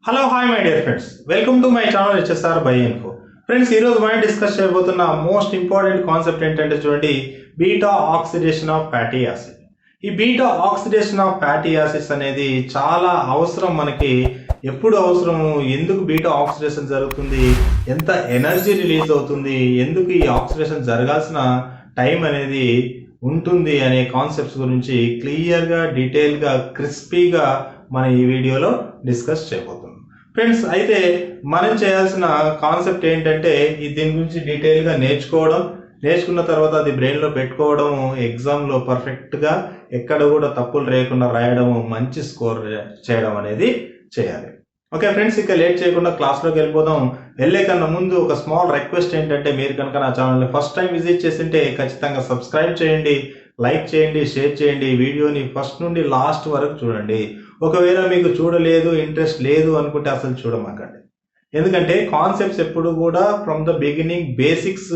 Hello hi my dear friends, welcome to my channel HSR by info. Friends, ఈరోజు మనం discuss చేయబోతున్న most important concept ఏంటంటే చూడండి, beta oxidation of fatty acid. ఈ beta oxidation of fatty acids అనేది చాలా అవసరం మనకి. ఎప్పుడు అవసరము, ఎందుకు బీటా ఆక్సిడేషన్ జరుగుతుంది, ఎంత ఎనర్జీ రిలీజ్ అవుతుంది, ఎందుకు ఈ ఆక్సిడేషన్ జరగాల్సిన టైం అనేది ఉంటుంది అనే కాన్సెప్ట్స్ గురించి క్లియర్గా, డీటెయిల్గా, క్రిస్పీగా మనం ఈ వీడియోలో డిస్కస్ చేయబోతున్నాం. ఫ్రెండ్స్, అయితే మనం చేయాల్సిన కాన్సెప్ట్ ఏంటంటే దీని గురించి డీటెయిల్గా నేర్చుకున్న తర్వాత అది బ్రెయిన్లో పెట్టుకోవడం, ఎగ్జామ్లో పర్ఫెక్ట్గా ఎక్కడ కూడా తప్పులు లేకుండా రాయడం, మంచి స్కోర్ చేయడం అనేది చేయాలి. ఓకే ఫ్రెండ్స్, ఇక లేట్ చేయకుండా క్లాస్లోకి వెళ్ళిపోదాం. వెళ్ళే కన్నా ముందు ఒక స్మాల్ రిక్వెస్ట్ ఏంటంటే, మీరు కనుక నా ఛానల్ని ఫస్ట్ టైం విజిట్ చేస్తుంటే ఖచ్చితంగా సబ్స్క్రైబ్ చేయండి, లైక్ చేయండి, షేర్ చేయండి. వీడియోని ఫస్ట్ నుండి లాస్ట్ వరకు చూడండి. ఒకవేళ మీకు చూడలేదు, ఇంట్రెస్ట్ లేదు అనుకుంటే అసలు చూడమాకండి. ఎందుకంటే కాన్సెప్ట్స్ ఎప్పుడు కూడా ఫ్రమ్ ద బిగినింగ్ బేసిక్స్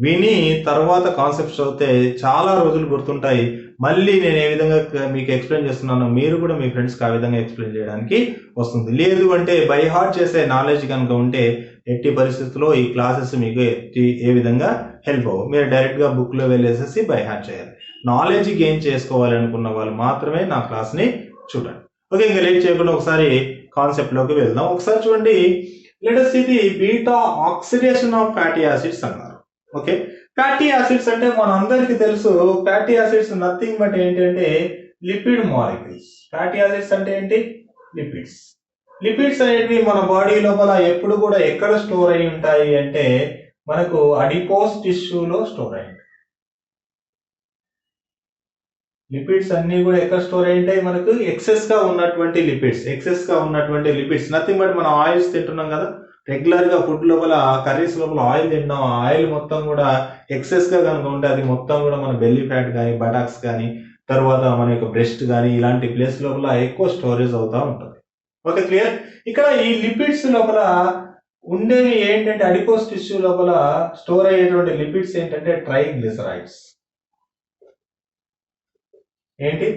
విని తర్వాత కాన్సెప్ట్స్ అవుతే చాలా రోజులు గుర్తుంటాయి. మళ్ళీ నేను ఏ విధంగా మీకు ఎక్స్ప్లెయిన్ చేస్తున్నానో మీరు కూడా మీ ఫ్రెండ్స్కి ఆ విధంగా ఎక్స్ప్లెయిన్ చేయడానికి వస్తుంది. లేదు అంటే బై హార్ట్ చేసే నాలెడ్జ్ కనుక ఉంటే ఎట్టి పరిస్థితుల్లో ఈ క్లాసెస్ మీకు ఏ విధంగా హెల్ప్ అవ్వవు. మీరు డైరెక్ట్గా బుక్లో వెళ్ళేసేసి బై హార్ట్ చేయాలి. నాలెడ్జ్ గెయిన్ చేసుకోవాలి అనుకున్న వాళ్ళు మాత్రమే నా క్లాస్ని చూడండి. ఓకే, ఇంకా లేట్ చేయకుండా ఒకసారి కాన్సెప్ట్లోకి వెళ్దాం. ఒకసారి చూడండి, let us see the beta oxidation of fatty acids అన్నారు. ఓకే, ఫ్యాటీ యాసిడ్స్ అంటే మనందరికీ తెలుసు, ఫ్యాటీ యాసిడ్స్ నథింగ్ బట్ ఏంటంటే లిపిడ్ మాలిక్యూల్స్. ఫ్యాటీ యాసిడ్స్ అంటే ఏంటి? లిపిడ్స్. లిపిడ్స్ అనేవి మన బాడీ లోపల ఎప్పుడు కూడా ఎక్కడ స్టోర్ అయి ఉంటాయి అంటే మనకు అడిపోస్ టిష్యూలో స్టోర్ అయి ఉంటాయి. లిపిడ్స్ అన్ని కూడా ఎక్కడ స్టోర్ అయి ఉంటాయి? మనకు ఎక్సెస్ గా ఉన్నటువంటి లిపిడ్స్ నథింగ్ బట్ మనం ఆయిల్స్ తింటున్నాం కదా, రెగ్యులర్ గా ఫుడ్ లోపల, కర్రీస్ లోపల ఆయిల్ తింటాం. ఆయిల్ మొత్తం కూడా ఎక్సెస్ గా కనుక ఉంటే అది మొత్తం కూడా మన బెల్లీ ఫ్యాట్ కానీ, బటాక్స్ కానీ, తర్వాత మన యొక్క బ్రెస్ట్ కానీ ఇలాంటి ప్లేస్ లోపల ఎక్కువ స్టోరేజ్ అవుతూ ఉంటుంది. Okay, clear. ఇక్కడ ఈ లిపిడ్స్ లోపల ఉండేవి ఏంటంటే అడిపోస్ టిష్యూ లోపల స్టోర్ అయ్యేటువంటి లిపిడ్స్ ఏంటంటే ట్రైగ్లిసరైడ్స్. ఏంటి?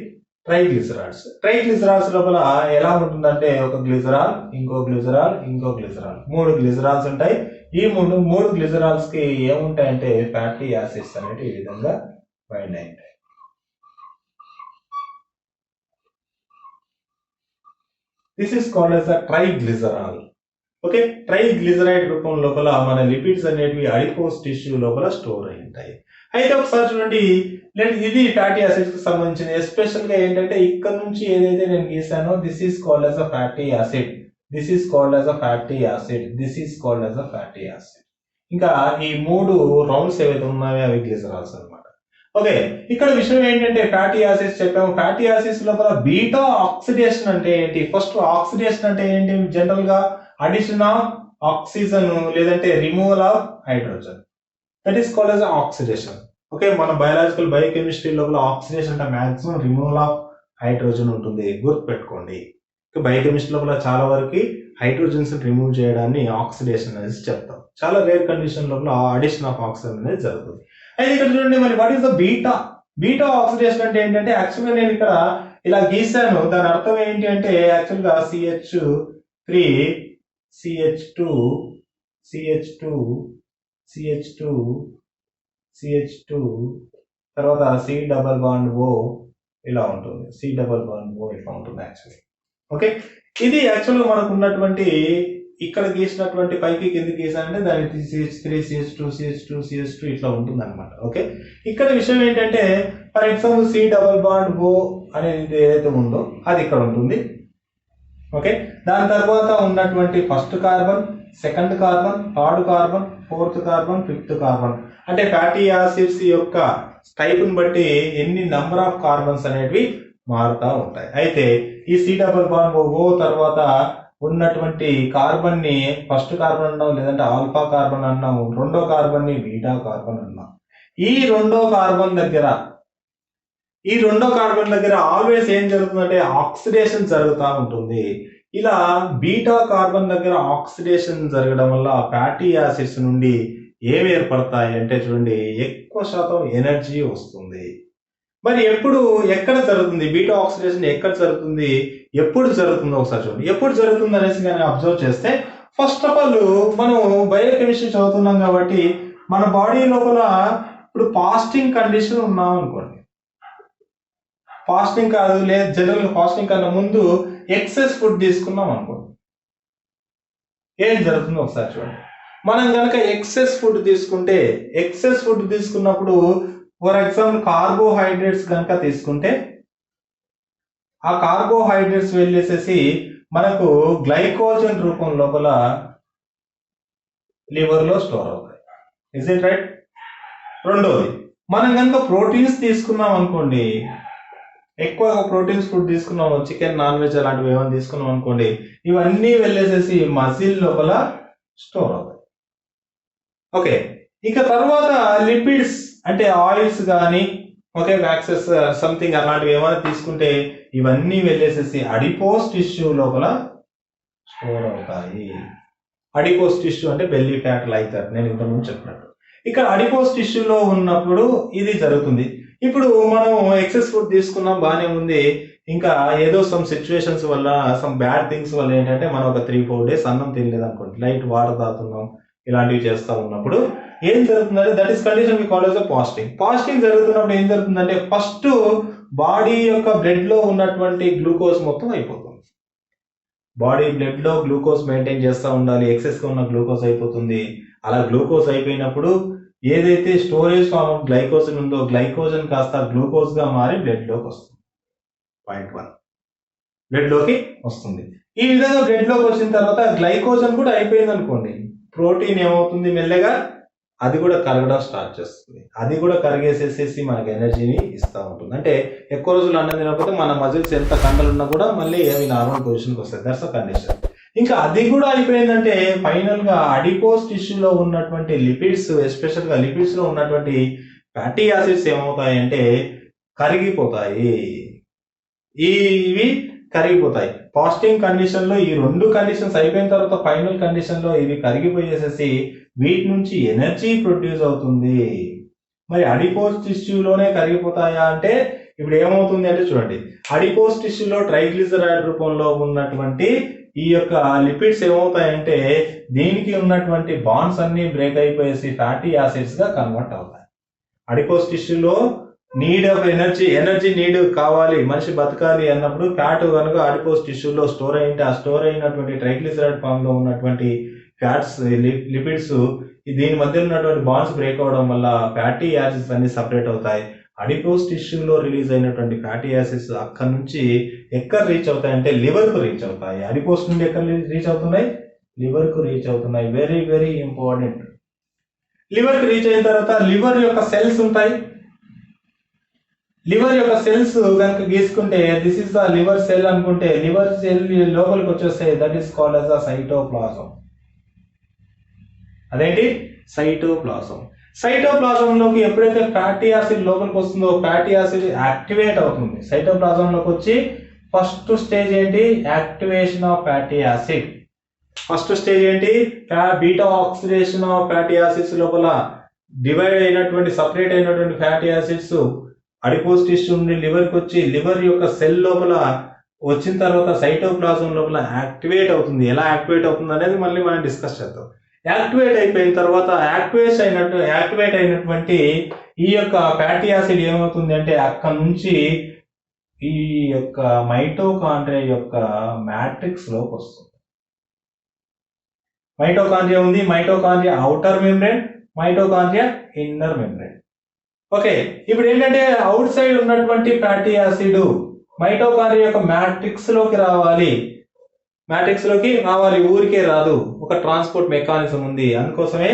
ట్రైగ్లిసరాల్స్ లోపల ఎలా ఉంటుందంటే ఒక గ్లిజరాల్, ఇంకో గ్లిజరాల్, ఇంకో గ్లిజరాల్, 3 గ్లిజరాల్స్ ఉంటాయి. ఈ మూడు గ్లిజరాల్స్ కి ఏముంటాయంటే ఫ్యాటీ యాసిడ్స్ అనేవి ఈ విధంగా బైండ్ అయి ఉంటాయి. This is called as a triglycerol. Okay, triglyceride రూపం లోపల మన లిపిడ్స్ అనేవి అడిపోస్ టిష్యూ లోపల స్టోర్ అయి ఉంటాయి. అయితే ఒకసారి చూడండి, ఇది ఫ్యాటీ యాసిడ్స్ కి సంబంధించిన. ఎస్పెషల్ గా ఏంటంటే ఇక్కడ నుంచి ఏదైతే నేను గీసానో this is called as a fatty acid, this is called as a fatty acid, this is called as a fatty acid. ఇంకా ఈ 3 రౌండ్స్ ఏవైతే ఉన్నాయో అవి గ్లిజరాల్స్ అన్నమాట. ఓకే, ఇక్కడ విషయం ఏంటంటే ఫ్యాటీ యాసిడ్స్ చెప్పాము. ఫ్యాటీ యాసిడ్స్ లోపల బీటా ఆక్సిడేషన్ అంటే ఏంటి? ఫస్ట్ ఆక్సిడేషన్ అంటే ఏంటి? జనరల్ గా అడిషన్ ఆఫ్ ఆక్సిజన్ లేదంటే removal of hydrogen, that is called as oxidation. Okay, మన బయోకెమిస్ట్రీ లోపల ఆక్సిడేషన్ అంటే మాక్సిమం రిమూవల్ ఆఫ్ హైడ్రోజన్ ఉంటుంది, గుర్తుపెట్టుకోండి. బయోకెమిస్ట్రీ లోపల చాలా వరకు హైడ్రోజన్స్ రిమూవ్ చేయడాన్ని ఆక్సిడేషన్ అనేది చెప్తాం. చాలా రేర్ కండిషన్ లోపల అడిషన్ ఆఫ్ ఆక్సిజన్ అనేది జరుగుతుంది. అయితే ఇక్కడ చూడండి, మరి what is the beta oxidation అంటే ఏంటంటే, యాక్చువల్గా నేను ఇక్కడ ఇలా గీసాను. దాని అర్థం ఏంటి అంటే యాక్చువల్గా CH2 తర్వాత C డబల్ బాండ్ O ఇలా ఉంటుంది. ఇట్లా ఉంటుంది యాక్చువల్లీ. ఓకే, ఇది యాక్చువల్గా మనకు ఉన్నటువంటి ఇక్కడ గీసినటువంటి పైకి కింద గీసానంటే దానికి CH3 CH2 ఇట్లా ఉంటుంది అనమాట. ఓకే, ఇక్కడ విషయం ఏంటంటే for example C double bond O అనేది ఏదైతే ఉందో అది ఇక్కడ ఉంటుంది. ఓకే, దాని తర్వాత ఉన్నటువంటి first carbon, second carbon, third carbon, fourth carbon, fifth carbon, అంటే ఫ్యాటీ యాసిడ్స్ యొక్క టైప్ని బట్టి ఎన్ని నంబర్ ఆఫ్ కార్బన్స్ అనేవి మారుతూ ఉంటాయి. అయితే ఈ C డబల్ బాండ్ O తర్వాత ఉన్నటువంటి కార్బన్ ని ఫస్ట్ కార్బన్ అన్నాం, లేదంటే ఆల్ఫా కార్బన్ అన్నాం, రెండో కార్బన్ ని బీటా కార్బన్ అన్నాం. ఈ రెండో కార్బన్ దగ్గర ఆల్వేస్ ఏం జరుగుతుందంటే ఆక్సిడేషన్ జరుగుతూ ఉంటుంది. ఇలా బీటా కార్బన్ దగ్గర ఆక్సిడేషన్ జరగడం వల్ల ఫ్యాటీ యాసిడ్స్ నుండి ఏమి ఏర్పడతాయి అంటే చూడండి, ఎక్కువ శాతం ఎనర్జీ వస్తుంది. మరి ఎక్కడ జరుగుతుంది బీటా ఆక్సిడేషన్, ఎక్కడ జరుగుతుంది, ఎప్పుడు జరుగుతుందో ఒకసారి చూడండి. ఎప్పుడు జరుగుతుంది అనేసి కానీ అబ్జర్వ్ చేస్తే, ఫస్ట్ ఆఫ్ ఆల్ మనం బయోకెమిస్ట్రీ చదువుతున్నాం కాబట్టి మన బాడీ లోపల ఇప్పుడు ఫాస్టింగ్ కండిషన్ ఉన్నాం అనుకోండి, ఫాస్టింగ్ కాదు లేదు జనరల్ ఫాస్టింగ్ కన్నా ముందు ఎక్సెస్ ఫుడ్ తీసుకున్నాం అనుకోండి, ఏం జరుగుతుందో ఒకసారి చూడండి. మనం కనుక ఎక్సెస్ ఫుడ్ తీసుకున్నప్పుడు ఫర్ ఎగ్జాంపుల్ కార్బోహైడ్రేట్స్ కనుక తీసుకుంటే, ఆ కార్బోహైడ్రేట్స్ వెళ్ళేసేసి మనకు గ్లైకోజన్ రూపం లోపల లివర్లో స్టోర్ అవుతాయి. Is it right? రెండోది, మనం కనుక ప్రోటీన్స్ తీసుకున్నాం అనుకోండి, ఎక్కువగా ప్రోటీన్స్ ఫుడ్ తీసుకున్నాము, చికెన్, నాన్ వెజ్ అలాంటివి ఏమైనా తీసుకున్నాం అనుకోండి, ఇవన్నీ వెళ్ళేసేసి మజిల్ లోపల స్టోర్ అవుతాయి. ఓకే, ఇక తర్వాత లిపిడ్స్ అంటే ఆయిల్స్ కానీ ఓకే వ్యాక్సెస్ సంథింగ్ అలాంటివి ఏమైనా తీసుకుంటే ఇవన్నీ వెళ్ళేసేసి అడిపోస్ టిష్యూ లోపల స్టోర్ అవుతాయి. అడిపోస్ టిష్యూ అంటే బెల్లీ ఫ్యాట్ లైక్ దట్, నేను ఇంతకుముందు చెప్పినట్టు. ఇక్కడ అడిపోస్ టిష్యూలో ఉన్నప్పుడు ఇది జరుగుతుంది. ఇప్పుడు మనం ఎక్సెస్ ఫుడ్ తీసుకున్నాం, బాగానే ఉంది, ఇంకా ఏదో సమ్ సిచ్యువేషన్స్ వల్ల సమ్ బ్యాడ్ థింగ్స్ వల్ల ఏంటంటే మనం ఒక 3-4 days అన్నం తినలేదు అనుకోండి, లైట్ వాటర్ తాగుతున్నాం, ఇలాంటివి చేస్తూ ఉన్నప్పుడు ఏం జరుగుతుందంటే that is condition we call as fasting. Fasting జరుగుతున్నప్పుడు ఏం జరుగుతుందంటే ఫస్ట్ బాడీ యొక్క బ్లడ్ లో ఉన్నటువంటి గ్లూకోజ్ మొత్తం అయిపోతుంది. బాడీ బ్లడ్ లో గ్లూకోజ్ మెయింటైన్ చేస్తూ ఉండాలి, ఎక్సెస్ గా ఉన్న గ్లూకోజ్ అయిపోతుంది. అలా గ్లూకోజ్ అయిపోయినప్పుడు ఏదైతే స్టోరేజ్ ఫామ్ ఆఫ్ గ్లైకోజన్ ఉందో గ్లైకోజన్ కాస్త గ్లూకోజ్ గా మారి బ్లడ్ లోకి వస్తుంది. పాయింట్ 1, బ్లడ్ లోకి వస్తుంది. ఈ విధంగా బ్లడ్ లోకి వచ్చిన తర్వాత గ్లైకోజన్ కూడా అయిపోయింది అనుకోండి, ప్రోటీన్ ఏమవుతుంది, మెల్లగా అది కూడా కరగడం స్టార్ట్ చేస్తుంది. అది కూడా కరిగేసేసేసి మనకి ఎనర్జీని ఇస్తూ ఉంటుంది. అంటే ఎక్కువ రోజులు అన్నం తినకపోతే మన మజిల్స్ ఎంత కండలు ఉన్నా కూడా మళ్ళీ అవి నార్మల్ పొజిషన్కి వస్తాయి. That's a condition. ఇంకా అది కూడా అయిపోయిందంటే ఫైనల్ గా అడిపోస్ టిష్యూలో ఉన్నటువంటి లిపిడ్స్, ఎస్పెషల్ గా లిపిడ్స్ లో ఉన్నటువంటి ఫ్యాటీ యాసిడ్స్ ఏమవుతాయంటే కరిగిపోతాయి. ఇవి కరిగిపోతాయి. ఫాస్టింగ్ కండిషన్ లో ఈ 2 కండిషన్స్ అయిపోయిన తర్వాత ఫైనల్ కండిషన్ లో ఇవి కరిగిపోయేసేసి వీటి నుంచి ఎనర్జీ ప్రొడ్యూస్ అవుతుంది. మరి అడిపోస్ టిష్యూలోనే కరిగిపోతాయా అంటే ఇప్పుడు ఏమవుతుంది అంటే చూడండి, అడిపోస్ టిష్యూలో ట్రైగ్లిజరైడ్ రూపంలో ఉన్నటువంటి ఈ యొక్క లిపిడ్స్ ఏమవుతాయంటే దీనికి ఉన్నటువంటి బాండ్స్ అన్ని బ్రేక్ అయిపోయేసి ఫ్యాటీ యాసిడ్స్ గా కన్వర్ట్ అవుతాయి. అడిపోస్ టిష్యూలో నీడ్ ఆఫ్ ఎనర్జీ నీడ్ కావాలి, మనిషి బతకాలి అన్నప్పుడు ఫ్యాట్ కనుక అడిపోస్ టిష్యూలో స్టోర్ అయింటే ఆ స్టోర్ అయినటువంటి ట్రైగ్లిసరైడ్ ఫామ్ లో ఉన్నటువంటి ఫ్యాట్స్, లిపిడ్స్ దీని మధ్య ఉన్నటువంటి బాండ్స్ బ్రేక్ అవడం వల్ల ఫ్యాటీ యాసిడ్స్ అన్ని సపరేట్ అవుతాయి. అడిపోస్ టిష్యూలో రిలీజ్ అయినటువంటి ఫ్యాటీ యాసిడ్స్ అక్కడ నుంచి ఎక్కడ రీచ్ అవుతాయి అంటే లివర్ కు రీచ్ అవుతాయి. అడిపోస్ నుండి ఎక్కడ రీచ్ అవుతున్నాయి, లివర్ కు రీచ్ అవుతున్నాయి. Very very important. లివర్ కు రీచ్ అయిన తర్వాత లివర్ యొక్క సెల్స్ ఉంటాయి. లివర్ యొక్క సెల్స్ కనుక గీసుకుంటే this is the liver cell అనుకుంటే లివర్ సెల్ లోపలికి వచ్చేస్తే that is called as the cytoplasm. అదేంటి సైటోప్లాజం. సైటోప్లాజంలోకి ఎప్పుడైతే ఫ్యాటీ యాసిడ్ లోపలికి వస్తుందో ఫ్యాటీ యాసిడ్ యాక్టివేట్ అవుతుంది. సైటోప్లాజంలోకి వచ్చి ఫస్ట్ స్టేజ్ ఏంటి, activation of fatty acid. First stage ఏంటి, beta oxidation of fatty acids లోపల డివైడ్ అయినటువంటి సపరేట్ అయినటువంటి ఫ్యాటీ యాసిడ్స్ అడిపోస్ టిష్యూ నుండి లివర్కి వచ్చి లివర్ యొక్క సెల్ లోపల వచ్చిన తర్వాత సైటోప్లాజం లోపల యాక్టివేట్ అవుతుంది. ఎలా యాక్టివేట్ అవుతుంది అనేది మళ్ళీ మనం డిస్కస్ చేద్దాం. యాక్టివేట్ అయిపోయిన తర్వాత యాక్టివేట్ అయినటువంటి ఈ యొక్క ఫ్యాటీ యాసిడ్ ఏమవుతుంది అంటే అక్కడ నుంచి ఈ యొక్క మైటోకాండ్రియా యొక్క మ్యాట్రిక్స్ లోకి వస్తుంది. మైటోకాండ్రియా ఉంది, mitochondria outer membrane, mitochondria inner membrane. Okay, ఇప్పుడు ఏంటంటే అవుట్ సైడ్ ఉన్నటువంటి ఫ్యాటీ యాసిడ్ మైటోకాండ్రియా యొక్క మ్యాట్రిక్స్ లోకి రావాలి, ఊరికే రాదు, ఒక ట్రాన్స్పోర్ట్ మెకానిజం ఉంది. అందుకోసమే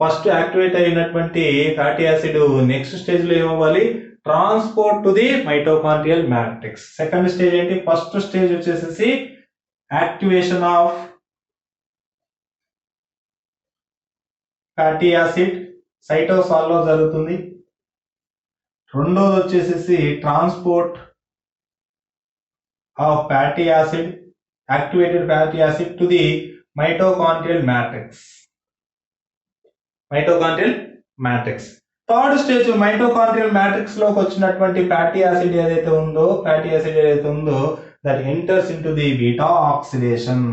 ఫస్ట్ యాక్టివేట్ అయినటువంటి ఫ్యాటీ యాసిడ్ నెక్స్ట్ స్టేజ్ లో ఏమవ్వాలి, transport to the mitochondrial matrix. Second stage ఏంటి, ఫస్ట్ స్టేజ్ వచ్చేసేసి activation of fatty acid cytosol లో జరుగుతుంది. రెండోది వచ్చేసేసి transport of fatty acid, activated fatty acid to the mitochondrial matrix. Third stage mitochondrial matrix లోకి వచ్చినటువంటి ఫ్యాటీ యాసిడ్ ఏదైతే ఉందో that enters into the beta oxidation.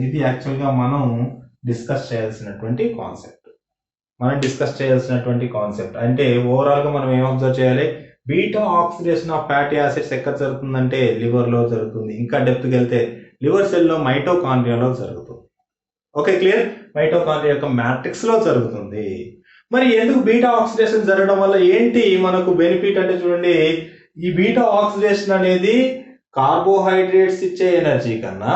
ఇది యాక్చువల్ గా మనం డిస్కస్ చేయాల్సినటువంటి కాన్సెప్ట్. అంటే ఓవరాల్ గా మనం ఏం అబ్జర్వ్ చేయాలి, beta oxidation of fatty acids ఎక్కడ జరుగుతుందంటే లివర్ లో జరుగుతుంది. ఇంకా డెప్త్కి వెళ్తే లివర్ సెల్ లో మైటోకాండ్రియాలో జరుగుతుంది. Okay, clear? మైటోకాండ్రియా యొక్క మ్యాట్రిక్స్ లో జరుగుతుంది. మరి ఎందుకు బీటా ఆక్సిడేషన్ జరగడం వల్ల ఏంటి మనకు బెనిఫిట్ అంటే చూడండి, ఈ బీటా ఆక్సిడేషన్ అనేది కార్బోహైడ్రేట్స్ ఇచ్చే ఎనర్జీ కన్నా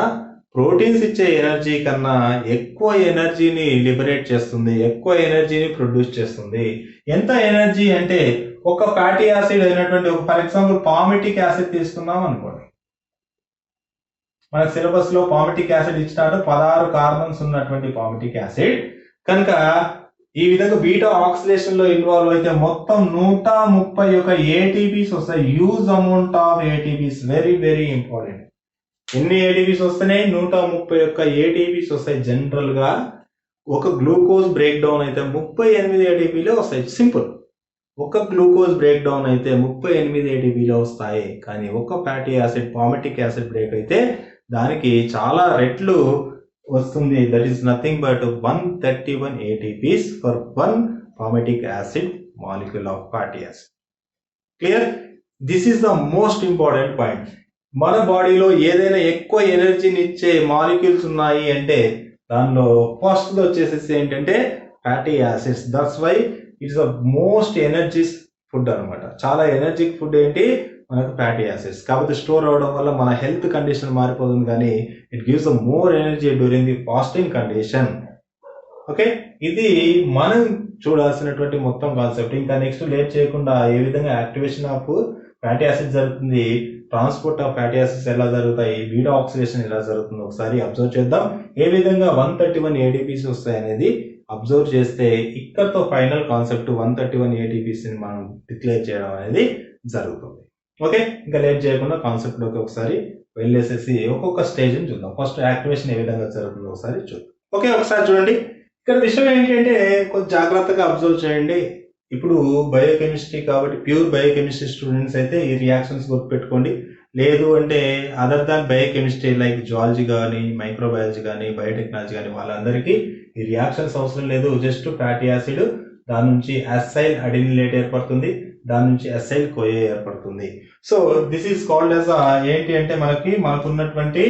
ప్రోటీన్స్ ఇచ్చే ఎనర్జీ కన్నా ఎక్కువ ఎనర్జీని లిబరేట్ చేస్తుంది, ఎక్కువ ఎనర్జీని ప్రొడ్యూస్ చేస్తుంది. ఎంత ఎనర్జీ అంటే ఒక ఫ్యాటీ యాసిడ్ అయినటువంటి ఫర్ ఎగ్జాంపుల్ పామిటిక్ యాసిడ్ తీసుకున్నాం అనుకోండి, మన సిలబస్ లో పామిటిక్ యాసిడ్ ఇచ్చినట్టు 16 కార్బన్స్ ఉన్నటువంటి పామిటిక్ యాసిడ్ కనుక ఈ విధంగా బీటా ఆక్సిడేషన్ లో ఇన్వాల్వ్ అయితే మొత్తం 131 ఏటీపీస్ వస్తాయి. Huge amount of ATPs, very very important. ఎన్ని ఏటీపీస్ వస్తున్నాయి? 131 ఏటీపీస్ వస్తాయి. జనరల్ గా ఒక గ్లూకోజ్ బ్రేక్ డౌన్ అయితే 38 ఏటీపీలే వస్తాయి. సింపుల్. ఒక గ్లూకోజ్ బ్రేక్ డౌన్ అయితే 38 ఏటీపీలో వస్తాయి. కానీ ఒక fatty acid palmitic acid break అయితే దానికి చాలా రెట్లు వస్తుంది. That is nothing but 131 ATPs for 1 palmitic acid molecule of fatty acid. Clear? This is the most important point. మన బాడీలో ఏదైనా ఎక్కువ ఎనర్జీని ఇచ్చే మాలిక్యూల్స్ ఉన్నాయి అంటే దానిలో ఫస్ట్ వచ్చేసేసి ఏంటంటే fatty acids. That's why it's the most energy food అనమాట. చాలా ఎనర్జిక్ ఫుడ్ ఏంటి మనకు ఫ్యాటీ యాసిడ్స్. కాబట్టి స్టోర్ అవడం వల్ల మన హెల్త్ కండిషన్ మారిపోతుంది, కానీ it gives more energy during the fasting condition. Okay, ఇది మనం చూడాల్సినటువంటి మొత్తం కాన్సెప్ట్. ఇంకా నెక్స్ట్ లేట్ చేయకుండా ఏ విధంగా యాక్టివేషన్ ఆఫ్ ఫ్యాటీ యాసిడ్ జరుగుతుంది, ట్రాన్స్పోర్ట్ ఆఫ్ ఫ్యాటీ యాసిడ్స్ ఎలా జరుగుతాయి, బీటా ఆక్సిడేషన్ ఎలా జరుగుతుంది ఒకసారి అబ్జర్వ్ చేద్దాం. ఏ విధంగా 131 ఏటీపీస్ వస్తాయి అనేది అబ్జర్వ్ చేస్తే ఇక్కడతో ఫైనల్ కాన్సెప్ట్ 131 ఏటీపీస్ ని మనం డిక్లేర్ చేయడం అనేది జరుగుతుంది. ఓకే, ఇంకా లేట్ చేయకుండా కాన్సెప్ట్ లోకి ఒకసారి వెళ్ళేసేసి ఒక్కొక్క స్టేజ్ ని చూద్దాం. ఫస్ట్ యాక్టివేషన్ ఏ విధంగా జరుగుతుందో ఒకసారి చూద్దాం. ఓకే, ఒకసారి చూడండి. ఇక్కడ విషయం ఏంటంటే కొంచెం జాగ్రత్తగా అబ్జర్వ్ చేయండి. ఇప్పుడు బయోకెమిస్ట్రీ కాబట్టి ప్యూర్ బయోకెమిస్ట్రీ స్టూడెంట్స్ అయితే ఈ రియాక్షన్స్ గుర్తుపెట్టుకోండి. లేదు అంటే other than biochemistry like zoology కానీ మైక్రోబయాలజీ కానీ బయోటెక్నాలజీ కానీ వాళ్ళందరికీ ఈ రియాక్షన్స్ అవసరం లేదు. జస్ట్ ఫ్యాటీ యాసిడ్ దాని నుంచి అసైల్ అడినిలేట్ ఏర్పడుతుంది, దాని నుంచి అసైల్ కోయే ఏర్పడుతుంది. So this is called as ఏంటి అంటే మనకున్నటువంటి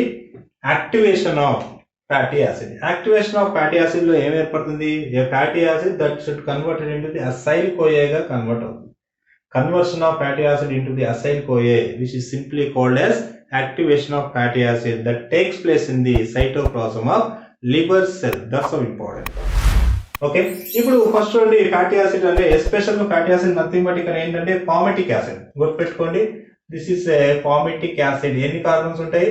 activation of fatty acid. Activation of fatty acid లో ఏం ఏర్పడుతుంది? A fatty acid that should converted into the acyl కోయేగా కన్వర్ట్ అవుతుంది. Conversion of fatty acid into the acyl CoA which is simply called as activation of fatty acid that takes place in the cytoplasm of liver cell. That's so important. Okay, ఇప్పుడు first చూడండి fatty acid అంటే special fatty acid nothing but ఇక్కడ ఏంటంటే palmitic acid. గుర్తుపెట్టుకోండి, this is a palmitic acid. ఎన్ని carbons ఉంటాయి?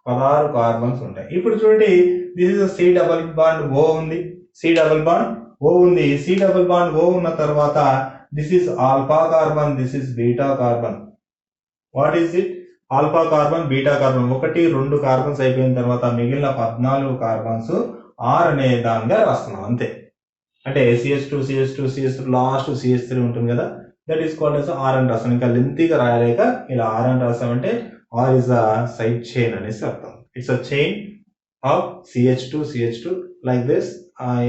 16 carbons ఉంటాయి. ఇప్పుడు చూడండి, this is C double bond O ఉంది, సి డబుల్ బాండ్ ఓ ఉంది. సి డబుల్ బాండ్ ఓ ఉన్న తర్వాత this is alpha carbon, this is beta carbon. What is it? Alpha carbon, beta carbon. 1, 2 carbons అయిపోయిన తర్వాత మిగిలిన 14 కార్బన్స్ ఆర్ అనే దానిగా రాస్తున్నాం అంతే. అంటే CH2 లాస్ట్ CH3 ఉంటుంది కదా, that is called as R అని రాస్తాం. ఇంకా లెంతీగా రాయలేక ఇలా ఆర్ అని రాస్తామంటే R is a side chain అనేసి అర్థం. It's a chain of CH2 like this.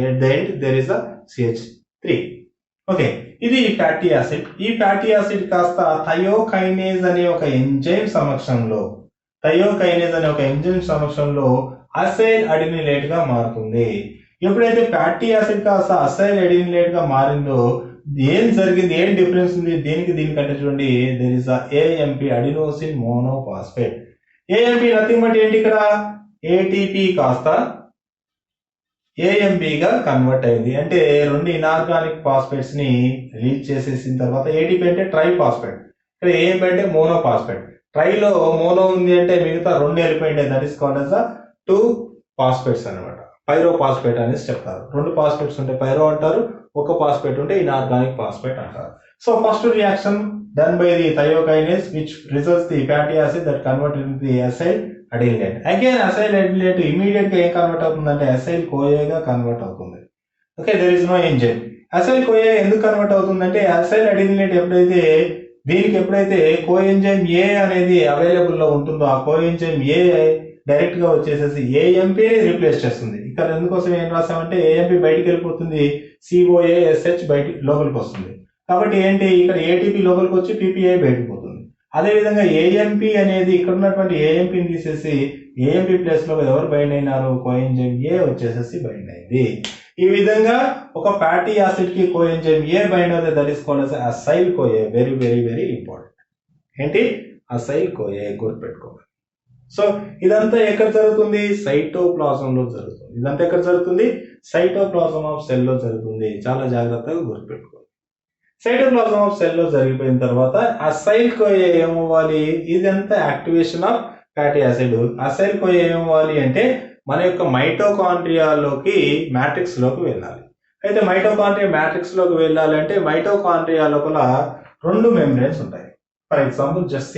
At the end there is a CH3. Okay, ఇది ఫ్యాటీ యాసిడ్. ఈ ఫ్యాటీ యాసిడ్ కాస్త థయోకైనేజ్ అనే ఒక ఎంజైమ్ సమక్షంలో అసైల్ అడినిలేట్ గా మారుతుంది. ఎప్పుడైతే ఫ్యాటీ యాసిడ్ కాస్త అసైల్ అడినిలేట్ గా మారిందో ఏం జరిగింది, ఏం డిఫరెన్స్ ఉంది దీనికంటే చూడండి, there is AMP adenosine monophosphate. AMP nothing but ఏంటి, ఇక్కడ ATP కాస్త AMP గా కన్వర్ట్ అయింది. అంటే 2 ఇనార్గానిక్ ఫాస్ఫేట్స్ ని రిలీజ్ చేసేసిన తర్వాత ATP అంటే ట్రైఫాస్ఫేట్, ఇక్కడ AMP అంటే మోనోఫాస్ఫేట్. ట్రైలో మోనో ఉంది అంటే మిగతా 2 వెళ్ళిపోయింటాయి. That is called as 2 phosphates అనమాట. పైరోఫాస్ఫేట్ అనేసి చెప్తారు. 2 ఫాస్ఫేట్స్ ఉంటే పైరో అంటారు, 1 ఫాస్ఫేట్ ఉంటే ఇనార్గానిక్ ఫాస్ఫేట్ అంటారు. So first reaction done by the thiokinase which results the fatty acid that converted into the acyl adenylate. Again acyl adenylate immediate గా ఏం convert అవుతుందంటే అసైల్ కోయేగా కన్వర్ట్ అవుతుంది. Okay, there is no enzyme. Acyl CoA ఎందుకు convert అవుతుందంటే assail అడినిలేట్ ఎప్పుడైతే coenzyme ఏ అనేది available లో ఉంటుందో ఆ కోఎంజైమ్ ఏ డైరెక్ట్ గా వచ్చేసేసి ఏఎంపీని రీప్లేస్ చేస్తుంది. ఇక్కడ ఎందుకోసం ఏం రాసామంటే ఏఎంపీ బయటికి వెళ్ళిపోతుంది, సిఓఏఎస్హెచ్ లోపలికి వస్తుంది. కాబట్టి ఏంటి, ఇక్కడ ఏటీపీ లోపలికి వచ్చి పీపీఐ బయటకు పోతుంది. అదేవిధంగా ఏఎంపీ అనేది ఇక్కడ ఉన్నటువంటి ఏఎంపీని తీసేసి ఏఎంపీ ప్లేస్ లో ఎవరు బైండ్ అయినారు, కోఎంజైమ్ ఏ వచ్చేసేసి బైండ్ అయింది. ఈ విధంగా ఒక ఫ్యాటీ యాసిడ్ కి కోఎంజైమ్ ఏ బైండ్ అవుతుంది, that is called as assail కోఏ. Very very very important. ఏంటి, అసైల్ కోఏ గుర్తుపెట్టుకోవాలి. సో ఇదంతా ఎక్కడ జరుగుతుంది, సైటోప్లాజం లో జరుగుతుంది. ఇదంతా ఎక్కడ జరుగుతుంది, సైటోప్లాజం ఆఫ్ సెల్ లో జరుగుతుంది. చాలా జాగ్రత్తగా గుర్తుపెట్టుకోవాలి. సైటోప్లాజం ఆఫ్ సెల్ లో జరిగిపోయిన తర్వాత అసైల్ కోఏ ఏమవ్వాలి, ఇదంతా activation of fatty acid. Acyl CoA ఏమవ్వాలి అంటే మన యొక్క మైటోకాండ్రియాలోకి మ్యాట్రిక్స్ లోకి వెళ్ళాలి. అయితే మైటోకాండ్రియా మ్యాట్రిక్స్ లోకి వెళ్ళాలంటే మైటోకాండ్రియా లోపల 2 మెంబ్రేన్స్ ఉంటాయి. ఫర్ ఎగ్జాంపుల్ జస్ట్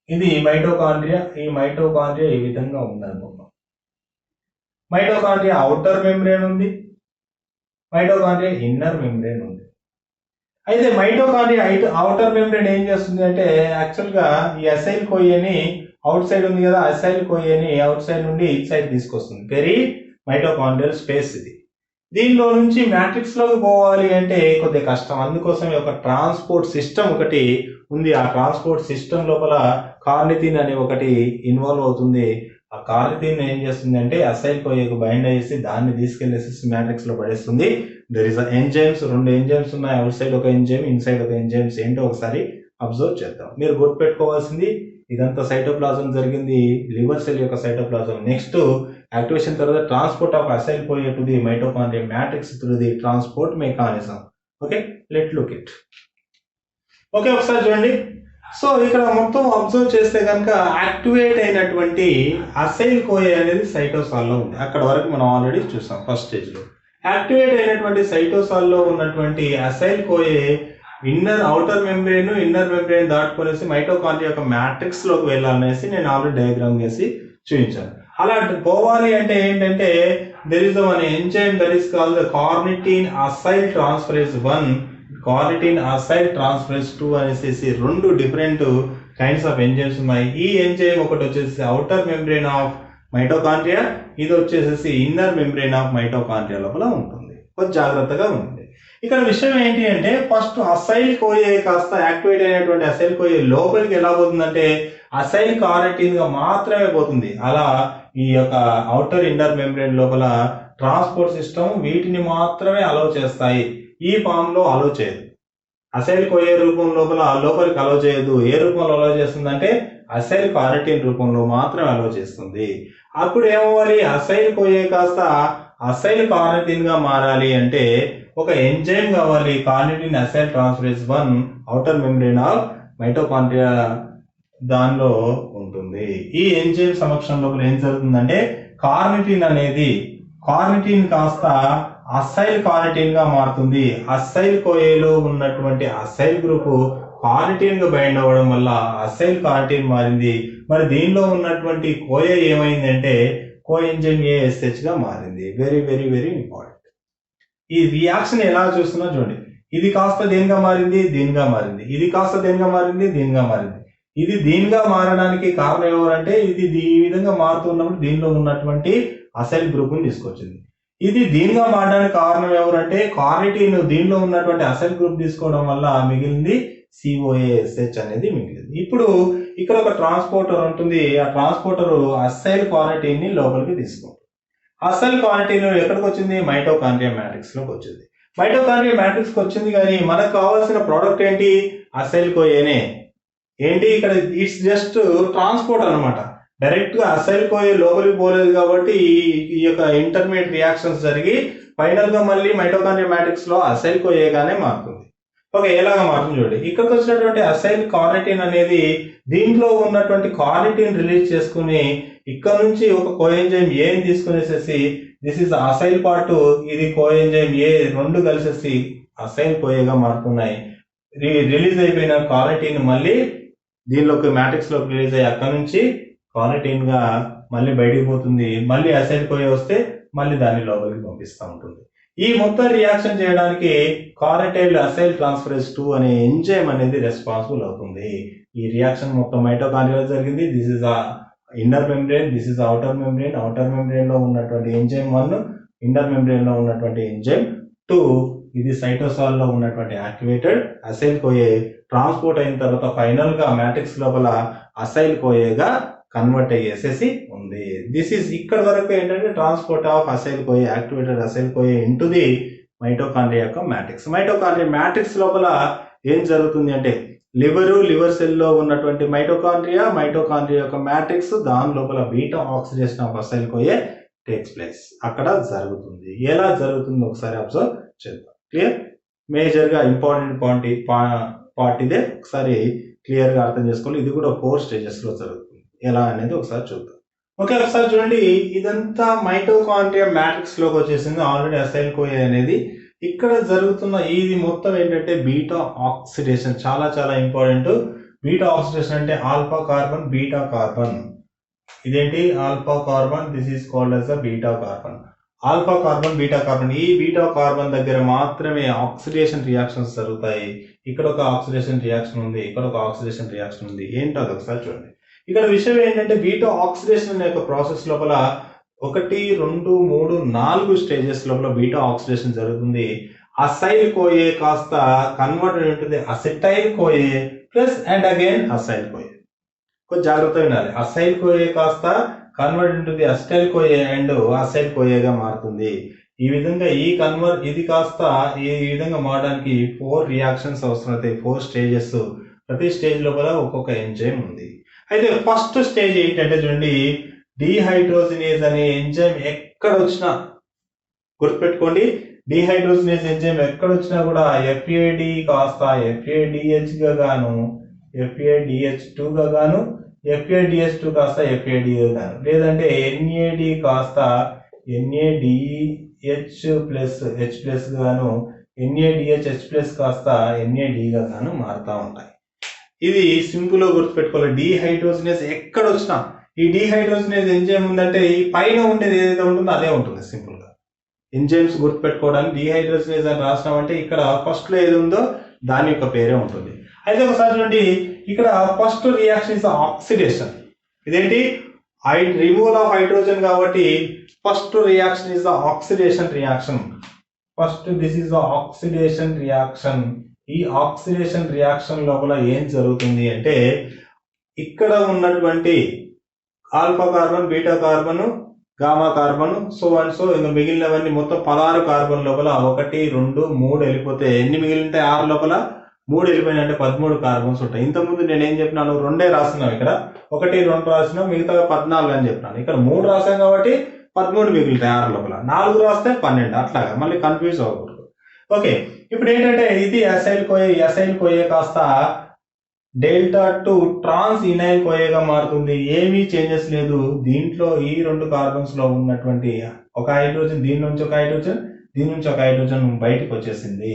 ఇది మైటోకాండ్రియా. ఈ మైటోకాండ్రియా ఈ విధంగా ఉందనుకుందాం. మైటోకాండ్రియా అవుటర్ మెంబ్రేన్ ఉంది, మైటోకాండ్రియా ఇన్నర్ మెంబ్రేన్ ఉంది. అయితే మైటోకాండ్రియా అవుటర్ మెంబ్రేన్ ఏం చేస్తుంది అంటే యాక్చువల్ గా ఈ అసైల్ కోయేని అవుట్ సైడ్ ఉంది కదా, అసైల్ కోయేని అవుట్ సైడ్ నుండి ఇన్ సైడ్ తీసుకొస్తుంది. వెరీ మైటోకాండ్రియల్ స్పేస్ ఇది. దీనిలో నుంచి మ్యాట్రిక్స్ లోకి పోవాలి అంటే కొద్దిగా కష్టం. అందుకోసం ఒక ట్రాన్స్పోర్ట్ సిస్టమ్ ఒకటి ఉంది. ఆ ట్రాన్స్పోర్ట్ సిస్టమ్ లోపల కార్నిటిన్ అనే ఒకటి ఇన్వాల్వ్ అవుతుంది. ఆ కార్నిటిన్ ఏం చేస్తుంది అంటే అసైల్ కోయేకు బైండ్ అయ్యేసి దాన్ని తీసుకెళ్లేసి మ్యాట్రిక్స్ లో పడేస్తుంది. దర్ ఇస్ ఎంజైమ్స్, 2 ఎంజైమ్స్ ఉన్నాయి. అవుట్ సైడ్ ఒక ఎంజైమ్, ఇన్ సైడ్ ఒక ఎంజైమ్స్. ఏంటో ఒకసారి అబ్జర్వ్ చేద్దాం. మీరు గుర్తుపెట్టుకోవాల్సింది ఇదంతా సైటోప్లాజం జరిగింది, లివర్ సెల్ యొక్క సైటోప్లాజం. నెక్స్ట్ యాక్టివేషన్ తర్వాత transport of assail కోయే to the mitochondria matrix through the transport mechanism. Okay, let look it. Okay, ఒకసారి చూడండి. సో ఇక్కడ మొత్తం అబ్జర్వ్ చేస్తే కనుక యాక్టివేట్ అయినటువంటి అసైల్ కోయే అనేది సైటోసాల్ లో ఉంది. అక్కడ వరకు మనం ఆల్రెడీ చూసాం ఫస్ట్ స్టేజ్ లో. యాక్టివేట్ అయినటువంటి సైటోసాల్ లో ఉన్నటువంటి అసైల్ కోయే అవుటర్ మెంబ్రేన్ దాటుకొనేసి మైటోకాండ్రియా యొక్క మ్యాట్రిక్స్ లోకి వెళ్ళాలనేసి నేను ఆల్రెడీ డయాగ్రామ్ వేసి చూపించాను. అలా పోవాలి అంటే ఏంటంటే there is one enzyme that is called carnitine assail transferase 1, carnitine assail transferase 2 అనేసి 2 డిఫరెంట్ కైండ్స్ ఆఫ్ ఎంజైమ్స్ ఉన్నాయి. ఈ ఎంజైమ్ ఒకటి వచ్చేసి అవుటర్ మెంబ్రేన్ ఆఫ్ మైటోకాండ్రియా, ఇది వచ్చేసి ఇన్నర్ మెంబ్రేన్ ఆఫ్ మైటోకాండ్రియా లోపల ఉంటుంది. కొంచెం జాగ్రత్తగా ఉంటుంది. ఇక్కడ విషయం ఏంటి అంటే ఫస్ట్ అసైల్ కోయే కాస్త యాక్టివేట్ అయినటువంటి అసైల్ కోయే లోపలికి ఎలా పోతుందంటే అసైల్ కార్నిటిన్ గా మాత్రమే పోతుంది. అలా ఈ యొక్క అవుటర్ ఇన్నర్ మెంబ్రేన్ లోపల ట్రాన్స్పోర్ట్ సిస్టమ్ వీటిని మాత్రమే అలౌ చేస్తాయి. ఈ ఫామ్ లో అలౌ చేయదు. అసైల్ కోయే రూపం లోపలికి అలౌ చేయదు. ఏ రూపంలో అలౌ చేస్తుందంటే అసైల్ కార్నిటిన్ రూపంలో మాత్రమే అలౌ చేస్తుంది. అప్పుడు ఏమవ్వాలి, అసైల్ కోయే కాస్త అసైల్ కార్నిటిన్ గా మారాలి అంటే ఒక ఎంజైమ్ కావాలి. Carnitine assail transferase 1 outer membrane of mitochondria దానిలో ఉంటుంది. ఈ ఎంజైమ్ సమక్షంలో ఏం జరుగుతుందంటే కార్నిటిన్ కాస్త అసైల్ కార్నిటిన్ గా మారుతుంది. అసైల్ కోయేలో ఉన్నటువంటి అసైల్ గ్రూప్ కార్నిటిన్ గా బైండ్ అవ్వడం వల్ల అసైల్ కార్నిటిన్ మారింది. మరి దీనిలో ఉన్నటువంటి కోయే ఏమైందంటే కోఎంజైమ్ ఏఎస్హెచ్ గా మారింది. Very very very important. ఈ రియాక్షన్ ఎలా చూస్తున్నా చూడండి. ఇది కాస్త దేనిగా మారింది, దీనిగా మారింది. ఇది కాస్త దేనిగా మారింది, దీనిగా మారింది. ఇది దీనిగా మారడానికి కారణం ఎవరంటే ఇది ఈ విధంగా మారుతున్నప్పుడు దీనిలో ఉన్నటువంటి అసైల్ గ్రూప్ ని తీసుకొచ్చింది. ఇది దీనిగా మారడానికి కారణం ఎవరంటే కార్నిటిన్ దీనిలో ఉన్నటువంటి అసైల్ గ్రూప్ తీసుకోవడం వల్ల మిగిలింది సిఓఏఎస్హెచ్ అనేది మిగిలింది. ఇప్పుడు ఇక్కడ ఒక ట్రాన్స్పోర్టర్ ఉంటుంది. ఆ ట్రాన్స్పోర్టర్ అసైల్ కార్నిటిన్ ని లోపలికి తీసుకుంటుంది. అసైల్ కార్నిటిన్ ఎక్కడికి వచ్చింది, మైటోకాండ్రియా మ్యాట్రిక్స్ లోకి వచ్చింది. మైటోకాండ్రియా మ్యాట్రిక్స్ కి వచ్చింది కానీ మనకు కావాల్సిన ప్రోడక్ట్ ఏంటి, అసైల్ కోయేనే. ఏంటి ఇక్కడ ఇట్స్ జస్ట్ ట్రాన్స్పోర్ట్ అనమాట. డైరెక్ట్ గా అసైల్ కోయే లోపలికి పోలేదు కాబట్టి ఈ యొక్క ఇంటర్మీడియట్ రియాక్షన్స్ జరిగి ఫైనల్ గా మళ్ళీ మైటోకాండ్రియా మ్యాట్రిక్స్ లో అసైల్ కోయేగానే మారుతుంది. ఓకే, ఎలాగా మారుతుంది చూడండి. ఇక్కడికి వచ్చినటువంటి అసైల్ కార్నిటిన్ అనేది దీంట్లో ఉన్నటువంటి కార్నిటిన్ రిలీజ్ చేసుకుని ఇక్కడ నుంచి ఒక కోఎంజైమ్ ఏని తీసుకునేసేసి దిస్ ఇస్ అసైల్ పార్ట్, ఇది కోఎంజైమ్ ఏ, 2 కలిసేసి అసైల్ కోయేగా మారుతున్నాయి. రిలీజ్ అయిపోయిన కార్నిటిన్ మళ్ళీ దీనిలోకి మ్యాట్రిక్స్ లోకి రిలీజ్ అయ్యి అక్కడ నుంచి కార్నిటీన్ గా మళ్ళీ బయటికి పోతుంది, మళ్ళీ అసైల్ కోయ వస్తే మళ్ళీ దాన్ని లోపలికి పంపిస్తూ ఉంటుంది. ఈ మొత్తం రియాక్షన్ చేయడానికి కార్నిటైల్ అసైల్ ట్రాన్స్ఫరేజ్ 2 అనే ఎంజైమ్ అనేది రెస్పాన్సిబుల్ అవుతుంది. ఈ రియాక్షన్ మొత్తం మైటోకాండ్రియాలో జరిగింది. This is inner membrane, this is outer membrane. Outer membrane లో ఉన్నటువంటి ఎంజైమ్ 1, ఇన్నర్ మెంబ్రేన్ లో ఉన్నటువంటి ఎంజైమ్ 2. ఇది సైటోసాల్ లో ఉన్నటువంటి యాక్టివేటెడ్ అసైల్ కోయే ట్రాన్స్పోర్ట్ అయిన తర్వాత ఫైనల్ గా మ్యాట్రిక్స్ లోపల అసైల్ కోయేగా కన్వర్ట్ అయ్యేసేసి ఉంది. దిస్ ఈస్ ఇక్కడ వరకు ఏంటంటే transport of assail కోయే, activated assail కోయే into the mitochondria యొక్క మ్యాట్రిక్స్. మైటోకాండ్రియా మ్యాట్రిక్స్ లోపల ఏం జరుగుతుంది అంటే లివర్ సెల్ లో ఉన్నటువంటి మైటోకాండ్రియా యొక్క మ్యాట్రిక్స్, దాని లోపల beta oxidation of assail కోయే takes place అక్కడ జరుగుతుంది. ఎలా జరుగుతుందో ఒకసారి అబ్జర్వ్ చేద్దాం. క్లియర్? మేజర్ గా ఇంపార్టెంట్ పార్ట్ ఇదే, ఒకసారి క్లియర్ గా అర్థం చేసుకోవాలి. ఇది కూడా 4 స్టేజెస్ లో జరుగుతుంది. ఎలా అనేది ఒకసారి చూద్దాం. ఓకే, ఒకసారి చూడండి. ఇదంతా మైటోకాండ్రియా మ్యాట్రిక్స్ లోకి వచ్చేసింది. ఆల్రెడీ అసైల్ కోయే అనేది ఇక్కడ జరుగుతున్న ఇది మొత్తం ఏంటంటే బీటా ఆక్సిడేషన్. చాలా చాలా ఇంపార్టెంట్. బీటా ఆక్సిడేషన్ అంటే ఆల్ఫా కార్బన్ బీటా కార్బన్. ఇదేంటి? Alpha carbon. This is called as beta carbon. Alpha carbon beta carbon. ఈ బీటా కార్బన్ దగ్గర మాత్రమే ఆక్సిడేషన్ రియాక్షన్స్ జరుగుతాయి. ఇక్కడ ఒక ఆక్సిడేషన్ రియాక్షన్ ఉంది, ఇక్కడ ఒక ఆక్సిడేషన్ రియాక్షన్ ఉంది. ఏంటో అది ఒకసారి చూడండి. ఇక్కడ విషయం ఏంటంటే బీటా ఆక్సిడేషన్ అనే ఒక ప్రాసెస్ లోపల 1, 2, 3, 4 స్టేజెస్ లోపల బీటా ఆక్సిడేషన్ జరుగుతుంది. అసైల్ కోయే కాస్త కన్వర్టెడ్ ఉంటుంది acetyl కోయే plus and again assail కోయే. కొంచెం జాగ్రత్తగా వినాలి. అసైల్ కోయే కాస్త కన్వర్ట్ ఉంటుంది అసెటైల్ కోయే అండ్ అసైల్ కోయేగా మారుతుంది. ఈ విధంగా ఇది కాస్త ఈ విధంగా మారడానికి 4 రియాక్షన్స్ అవసరం అవుతాయి. 4 స్టేజెస్. ప్రతి స్టేజ్ లోపల ఒక్కొక్క ఎంజైమ్ ఉంది. అయితే ఫస్ట్ స్టేజ్ ఏంటంటే చూడండి, డిహైడ్రోజినేజ్ అనే ఎంజైమ్ ఎక్కడ వచ్చినా గుర్తుపెట్టుకోండి. డిహైడ్రోజినేజ్ ఎంజైమ్ ఎక్కడ వచ్చినా కూడా FAD కాస్త FADH గా గాను, FADH2 గా గాను, FADH2 కాస్త FAD గా గాను, లేదంటే NAD కాస్త NADH ప్లస్ H ప్లస్ గాను, NADH H ప్లస్ కాస్త NAD గా గాను మారుతూ ఉంటాయి. ఇది సింపుల్ గా గుర్తుపెట్టుకోవాలి. డిహైడ్రోజినేజ్ ఎక్కడ వచ్చినా ఈ డిహైడ్రోజినేజ్ ఎంజైమ్ ఉందంటే ఈ పైన ఉండేది ఏదైతే ఉంటుందో అదే ఉంటుంది. సింపుల్ గా ఎంజైమ్స్ గుర్తుపెట్టుకోవడానికి డిహైడ్రోజినేజ్ అని రాసినామంటే ఇక్కడ ఫస్ట్ లో ఏది ఉందో దాని యొక్క పేరే ఉంటుంది. అయితే ఒకసారి చూడండి, ఇక్కడ ఫస్ట్ రియాక్షన్ ఇస్ ఆక్సిడేషన్. ఇదేంటి? రిమూవల్ ఆఫ్ హైడ్రోజన్ కాబట్టి first reaction is oxidation reaction. First this is oxidation reaction. ఈ ఆక్సిడేషన్ రియాక్షన్ లోపల ఏం జరుగుతుంది అంటే ఇక్కడ ఉన్నటువంటి alpha carbon beta carbon gamma carbon so and so ఇంకా మిగిలినవన్నీ మొత్తం 16 కార్బన్ లోపల 1, 2, 3 వెళ్ళిపోతే ఎన్ని మిగిలింటాయి? 6 లోపల 3 వెళ్ళిపోయినంటే 13 కార్బన్స్ ఉంటాయి. ఇంతకుముందు నేను ఏం చెప్పినాను? 2 రాస్తున్నాం. ఇక్కడ 1, 2 రాసినాం, మిగతా 14 అని చెప్పినాను. ఇక్కడ 3 రాసాం కాబట్టి 13 మిగులుతాయి 6 లోపల. 4 రాస్తే 12. అట్లాగా మళ్ళీ కన్ఫ్యూజ్ అవ్వకూడదు. ఓకే, ఇప్పుడు ఏంటంటే ఇది అసైల్ కోయే కాస్త డెల్టా 2 ట్రాన్స్ ఇనైల్ కోయేగా మారుతుంది. ఏమీ చేంజెస్ లేదు దీంట్లో. ఈ 2 కార్బన్స్ లో ఉన్నటువంటి ఒక హైడ్రోజన్, దీని నుంచి ఒక హైడ్రోజన్, దీని నుంచి ఒక హైడ్రోజన్ బయటకు వచ్చేసింది.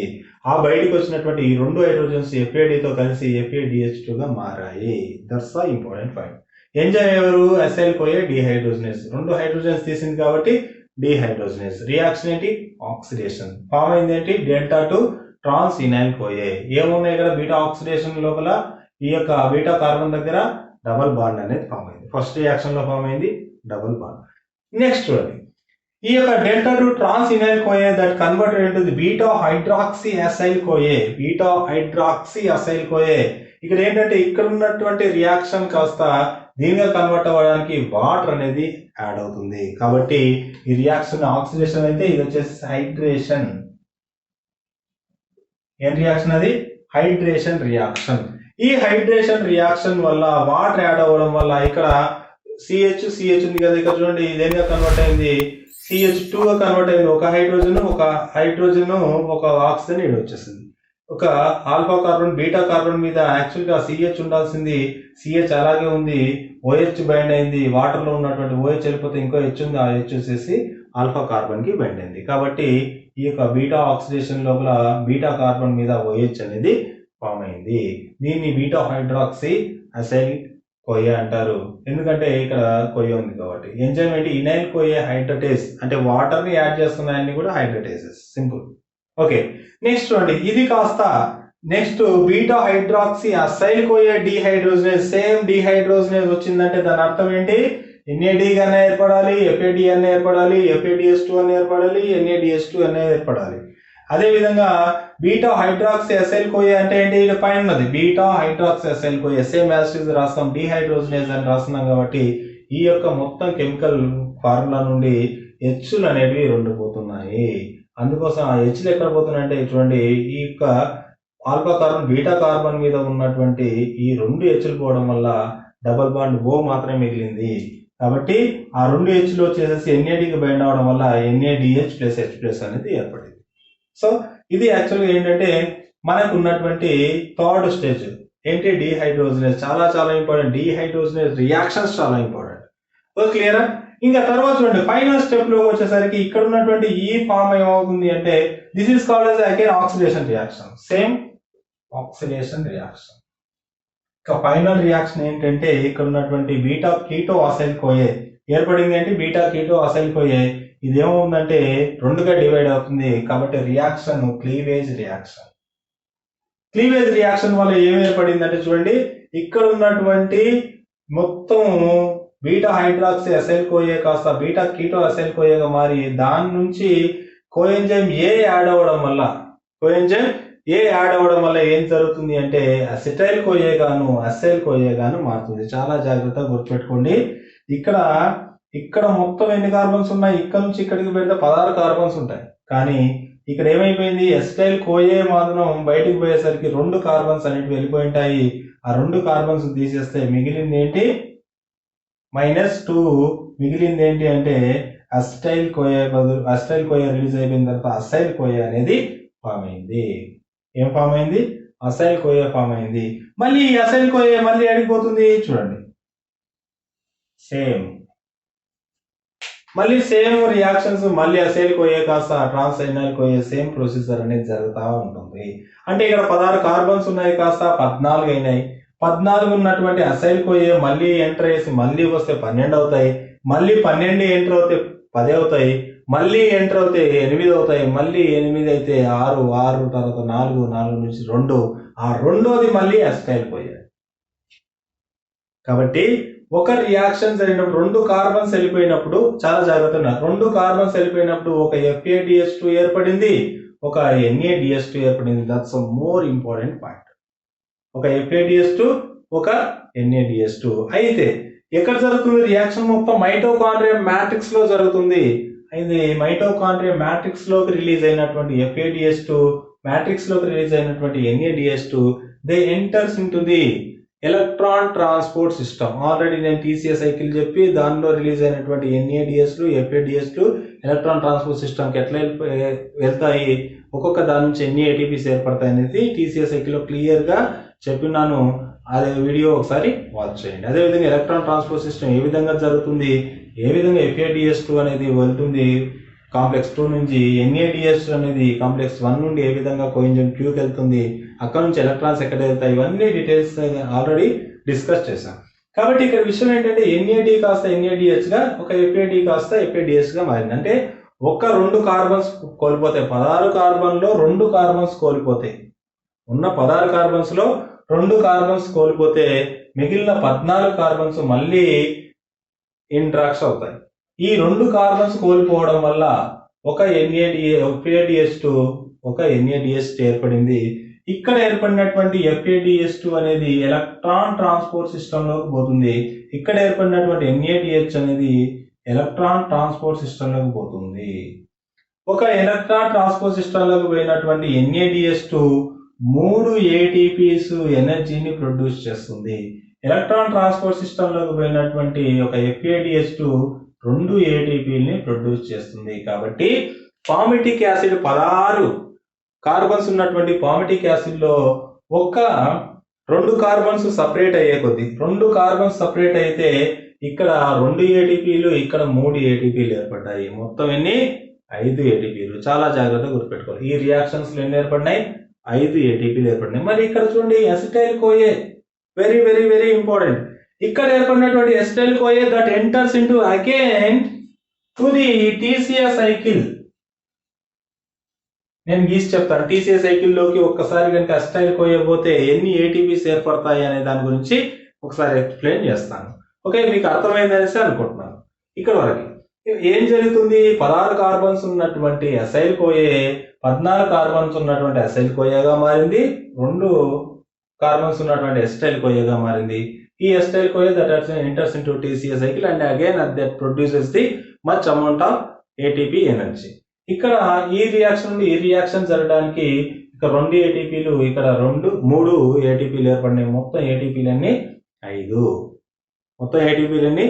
ఆ బయటకు వచ్చినటువంటి ఈ 2 హైడ్రోజన్స్ FAD తో కలిసి FADH2 గా మారాయి. That's the important point. Enzyme ఎవరు? Acyl CoA dehydrogenase. 2 హైడ్రోజన్స్ తీసింది కాబట్టి డిహైడ్రోజినేజ్. రియాక్షన్ ఏంటి? ఆక్సిడేషన్. ఫామ్ అయింది ఏంటి? Delta 2 trans enoyl CoA. ఏమున్నాయి ఇక్కడ? బీటా ఆక్సిడేషన్ లోపల ఈ యొక్క బీటా కార్బన్ దగ్గర డబల్ బాండ్ అనేది ఫామ్ అయింది. ఫస్ట్ రియాక్షన్ లో ఫామ్ అయింది డబల్ బాండ్. నెక్స్ట్ చూడండి, ఈ యొక్క delta 2 trans enoyl CoA that converted into the beta hydroxy acyl CoA. Beta hydroxy acyl కోయే. ఇక్కడ ఏంటంటే ఇక్కడ ఉన్నటువంటి రియాక్షన్ కాస్త దీనిగా కన్వర్ట్ అవ్వడానికి వాటర్ అనేది యాడ్ అవుతుంది. కాబట్టి ఈ రియాక్షన్ ఆక్సిడేషన్ అయితే ఇది వచ్చేసి హైడ్రేషన్. ఏం రియాక్షన్ అది? Hydration reaction. ఈ హైడ్రేషన్ రియాక్షన్ వల్ల వాటర్ యాడ్ అవ్వడం వల్ల ఇక్కడ CH ఉంది కదా, ఇక్కడ చూడండి ఇదేంగా కన్వర్ట్ అయింది? CH2 గా కన్వర్ట్ అయింది. ఒక హైడ్రోజన్ ఒక ఆక్సిజన్ ఇక్కడ వచ్చేసింది. ఒక ఆల్ఫా కార్బన్ బీటా కార్బన్ మీద యాక్చువల్గా CH ఉండాల్సింది, CH అలాగే ఉంది. OH బైండ్ అయింది. వాటర్ లో ఉన్నటువంటి OH వెళ్ళిపోతే ఇంకో H ఉంది, ఆ H వచ్చేసి ఆల్ఫా కార్బన్ కి బైండ్ అయింది. కాబట్టి ఈ యొక్క బీటా ఆక్సిడేషన్ లోపల బీటా కార్బన్ మీద OH అనేది ఫామ్ అయింది. దీన్ని బీటా హైడ్రాక్సీ అసైల్ కోయ అంటారు. ఎందుకంటే ఇక్కడ కోయ ఉంది కాబట్టి. ఎంజైమ్ ఏంటి? ఇనైల్ కోయ హైడ్రటేస్, అంటే వాటర్ ని యాడ్ చేస్తున్నాయని కూడా హైడ్రటేసెస్. సింపుల్. ఓకే, నెక్స్ట్ చూడండి, ఇది కాస్త నెక్స్ట్ బీటా హైడ్రాక్సీ అసైల్ కోయ డిహైడ్రోజనేజ్. సేమ్ డిహైడ్రోజనేజ్ వచ్చిందంటే దాని అర్థం ఏంటి? NAD అనే ఏర్పడాలి, FAD అనే ఏర్పడాలి, FADS2 అని ఏర్పడాలి, NADH2 అనే ఏర్పడాలి. అదే విధంగా బీటా హైడ్రాక్సీ అసైల్ కోయ అంటే ఏంటి? ఇది పైన ఉన్నది బీటా హైడ్రాక్సీ అసైల్ కోయ. సేమ్ యాసిడ్ రాస్తాం, డిహైడ్రోజనేజ్ అని రాస్తున్నాం కాబట్టి ఈ యొక్క మొత్తం కెమికల్ ఫార్ములా నుండి హెచ్లు అనేవి 2 పోతున్నాయి. అందుకోసం ఆ హెచ్లు ఎక్కడ పోతున్నాయి అంటే చూడండి, ఈ యొక్క ఆల్ఫా కార్బన్ బీటా కార్బన్ మీద ఉన్నటువంటి ఈ 2 హెచ్లు పోవడం వల్ల డబల్ బాండ్ O మాత్రమే మిగిలింది. కాబట్టి ఆ 2 హెచ్లు వచ్చేసి NADకి బైండ్ అవడం వల్ల NADH ప్లస్ H+ అనేది ఏర్పడింది. సో ఇది యాక్చువల్గా ఏంటంటే మనకు ఉన్నటువంటి థర్డ్ స్టేజ్ ఏంటి? డిహైడ్రోజనేజ్. చాలా చాలా ఇంపార్టెంట్. డిహైడ్రోజనేజ్ రియాక్షన్స్ చాలా ఇంపార్టెంట్. ఓకే, క్లియరా? ఇంకా తర్వాత చూడండి, ఫైనల్ స్టెప్ లో వచ్చేసరికి ఇక్కడ ఉన్నటువంటి ఈ ఫామ్ ఏమవుతుంది అంటే this is called as again oxidation reaction. Same oxidation reaction. ఇక ఫైనల్ రియాక్షన్ ఏంటంటే ఇక్కడ ఉన్నటువంటి బీటా కీటో అసైల్ కోయే ఏర్పడింది. ఏంటి? Beta keto assail కోయే. ఇది ఏమవుతుందంటే 2గా డివైడ్ అవుతుంది. కాబట్టి reaction cleavage reaction. Cleavage reaction వల్ల ఏం ఏర్పడిందంటే చూడండి, ఇక్కడ ఉన్నటువంటి మొత్తం బీటా హైడ్రాక్సీ అసైల్ కోయే కాస్త బీటా కీటో అసైల్ కోయేగా మారి దాని నుంచి కోఎంజైమ్ ఏ యాడ్ అవ్వడం వల్ల ఏం జరుగుతుంది అంటే అసిటైల్ కోయే అసైల్ కోయే మారుతుంది. చాలా జాగ్రత్తగా గుర్తుపెట్టుకోండి. ఇక్కడ మొత్తం ఎన్ని కార్బన్స్ ఉన్నాయి? ఇక్కడ నుంచి ఇక్కడికి పెడితే 16 కార్బన్స్ ఉంటాయి. కానీ ఇక్కడ ఏమైపోయింది? అసిటైల్ కోయే మాత్రం బయటికి పోయేసరికి 2 కార్బన్స్ అనేవి వెళ్ళిపోయి ఉంటాయి. ఆ 2 కార్బన్స్ తీసేస్తే మిగిలింది ఏంటి? -2. మిగిలింది ఏంటి అంటే అసిటైల్ కోయ రిలీజ్ అయిపోయిన తర్వాత అసైల్ కోయ అనేది ఫామ్ అయింది. ఏం ఫామ్ అయింది? అసైల్ కోయ ఫామ్ అయింది. మళ్ళీ ఈ అసైల్ కోయ మళ్ళీ అడిగిపోతుంది. చూడండి, మళ్ళీ సేమ్ రియాక్షన్స్, మళ్ళీ అసైల్ కోయ కాస్త ట్రాన్సైనల్ కోయ సేమ్ ప్రొసీజర్ అనేది జరుగుతూ ఉంటుంది. అంటే ఇక్కడ 16 కార్బన్స్ ఉన్నాయి కాస్త 14 అయినాయి. 14 ఉన్నటువంటి అసైల్ కోయ మళ్ళీ ఎంటర్ చేసి మళ్ళీ వస్తే 12 అవుతాయి. మళ్ళీ 12 ఎంటర్ అవుతే 10 అవుతాయి. మళ్ళీ ఎంటర్ అవుతే 8 అవుతాయి. మళ్ళీ 8 అయితే 6, 6 తర్వాత 4, 4 నుంచి 2, ఆ రెండోది మళ్ళీ అసైల్ కోయ. కాబట్టి ఒక రియాక్షన్ జరిగినప్పుడు 2 కార్బన్స్ వెళ్ళిపోయినప్పుడు చాలా జాగ్రత్తగా 2 కార్బన్స్ వెళ్ళిపోయినప్పుడు ఒక FADH2 ఏర్పడింది, ఒక NADH2 ఏర్పడింది. That's a more important point. ఒక FADH2, ఒక NADH2. అయితే ఎక్కడ జరుగుతుంది రియాక్షన్? మొత్తం మైటోకాండ్రియా మ్యాట్రిక్స్ లో జరుగుతుంది. అయితే మైటోకాండ్రియా మ్యాట్రిక్స్ లోకి రిలీజ్ అయినటువంటి FADH2, మ్యాట్రిక్స్ లోకి రిలీజ్ అయినటువంటి NADH2, they enters into the electron transport system. Already నేను TCA సైకిల్ చెప్పి దానిలో రిలీజ్ అయినటువంటి NADH2, FADH2 ఎలక్ట్రాన్ ట్రాన్స్పోర్ట్ సిస్టమ్కి ఎట్లా వెళ్తాయి, ఒక్కొక్క దాని నుంచి ఎన్ని ATPs ఏర్పడతాయి అనేది TCA సైకిల్లో క్లియర్గా చెప్పినాను. అదే వీడియో ఒకసారి వాచ్ చేయండి. అదేవిధంగా ఎలక్ట్రాన్ ట్రాన్స్పోర్ట్ సిస్టమ్ ఏ విధంగా జరుగుతుంది, ఏ విధంగా FADH2 అనేది వెళ్తుంది కాంప్లెక్స్ 2 నుంచి, NADH అనేది కాంప్లెక్స్ 1 నుండి ఏ విధంగా కోఎంజైమ్ Qకి వెళ్తుంది, అక్కడ నుంచి ఎలక్ట్రాన్స్ ఎక్కడ వెళ్తాయి, ఇవన్నీ డీటెయిల్స్ ఆల్రెడీ డిస్కస్ చేశాం. కాబట్టి ఇక్కడ విషయం ఏంటంటే NAD కాస్త NADH గా, ఒక FAD కాస్త FADH గా మారింది. అంటే 2 కార్బన్స్ కోల్పోతాయి. 16 కార్బన్ లో 2 కార్బన్స్ కోల్పోతాయి. ఉన్న 16 కార్బన్స్ లో 2 కార్బన్స్ కోల్పోతే మిగిలిన 14 కార్బన్స్ మళ్ళీ ఇంట్రాక్ట్ అవుతాయి. ఈ 2 కార్బన్స్ కోల్పోవడం వల్ల ఒక FADH2, ఒక NADH ఏర్పడింది. ఇక్కడ ఏర్పడినటువంటి FADH2 అనేది ఎలక్ట్రాన్ ట్రాన్స్పోర్ట్ సిస్టమ్ లోకి పోతుంది. ఇక్కడ ఏర్పడినటువంటి NADH అనేది ఎలక్ట్రాన్ ట్రాన్స్పోర్ట్ సిస్టమ్ లోకి పోతుంది. ఒక ఎలక్ట్రాన్ ట్రాన్స్పోర్ట్ సిస్టమ్ లోకి పోయినటువంటి NADH2 3 ATPs ఎనర్జీని ప్రొడ్యూస్ చేస్తుంది. ఎలక్ట్రాన్ ట్రాన్స్పోర్ట్ సిస్టమ్ లోకి పోయినటువంటి ఒక FADH2 2 ATPని ప్రొడ్యూస్ చేస్తుంది. కాబట్టి పామిటిక్ యాసిడ్ 16 కార్బన్స్ ఉన్నటువంటి పామిటిక్ యాసిడ్ లో ఒక 2 కార్బన్స్ సపరేట్ అయ్యే కొద్ది 2 కార్బన్స్ సపరేట్ అయితే ఇక్కడ 2 ATPలు, ఇక్కడ 3 ATPలు ఏర్పడ్డాయి. మొత్తం ఎన్ని? 5 ATPలు. చాలా జాగ్రత్తగా గుర్తుపెట్టుకోవాలి. ఈ రియాక్షన్స్ లో ఎన్ని ఏర్పడినాయి? 5 ATPలు ఏర్పడినాయి. మరి ఇక్కడ చూడండి acetyl కోయే very very very important. ఇక్కడ ఏర్పడినటువంటి ఎస్టైల్ కోఏ that enters into again to the TCA cycle. నేను గీసి చెప్తాను. టీసీఏ సైకిల్లోకి ఒక్కసారి కనుక ఎస్టైల్ కోఏ పోతే ఎన్ని ఏటీపీస్ ఏర్పడతాయి అనే దాని గురించి ఒకసారి ఎక్స్ప్లెయిన్ చేస్తాను. ఓకే, మీకు అర్థమైంది అనేసి అనుకుంటున్నాను. ఇక్కడ వరకు ఏం జరుగుతుంది? 16 కార్బన్స్ ఉన్నటువంటి ఎసైల్ కోఏ 14 కార్బన్స్ ఉన్నటువంటి ఎసైల్ కోయేగా మారింది, 2 కార్బన్స్ ఉన్నటువంటి ఎస్టైల్ కోయేగా మారింది. ఈ ఎస్టైల్ కోయే that enters into TCA cycle and again that produces the much amount of ATP energy. ఇక్కడ ఈ రియాక్షన్ నుండి ఈ రియాక్షన్ జరగడానికి ఇక్కడ 2 ఏటీపీలు, ఇక్కడ 3 ఏటీపీలు ఏర్పడినాయి. మొత్తం ఏటీపీలన్నీ 5. మొత్తం ఏటీపీలన్నీ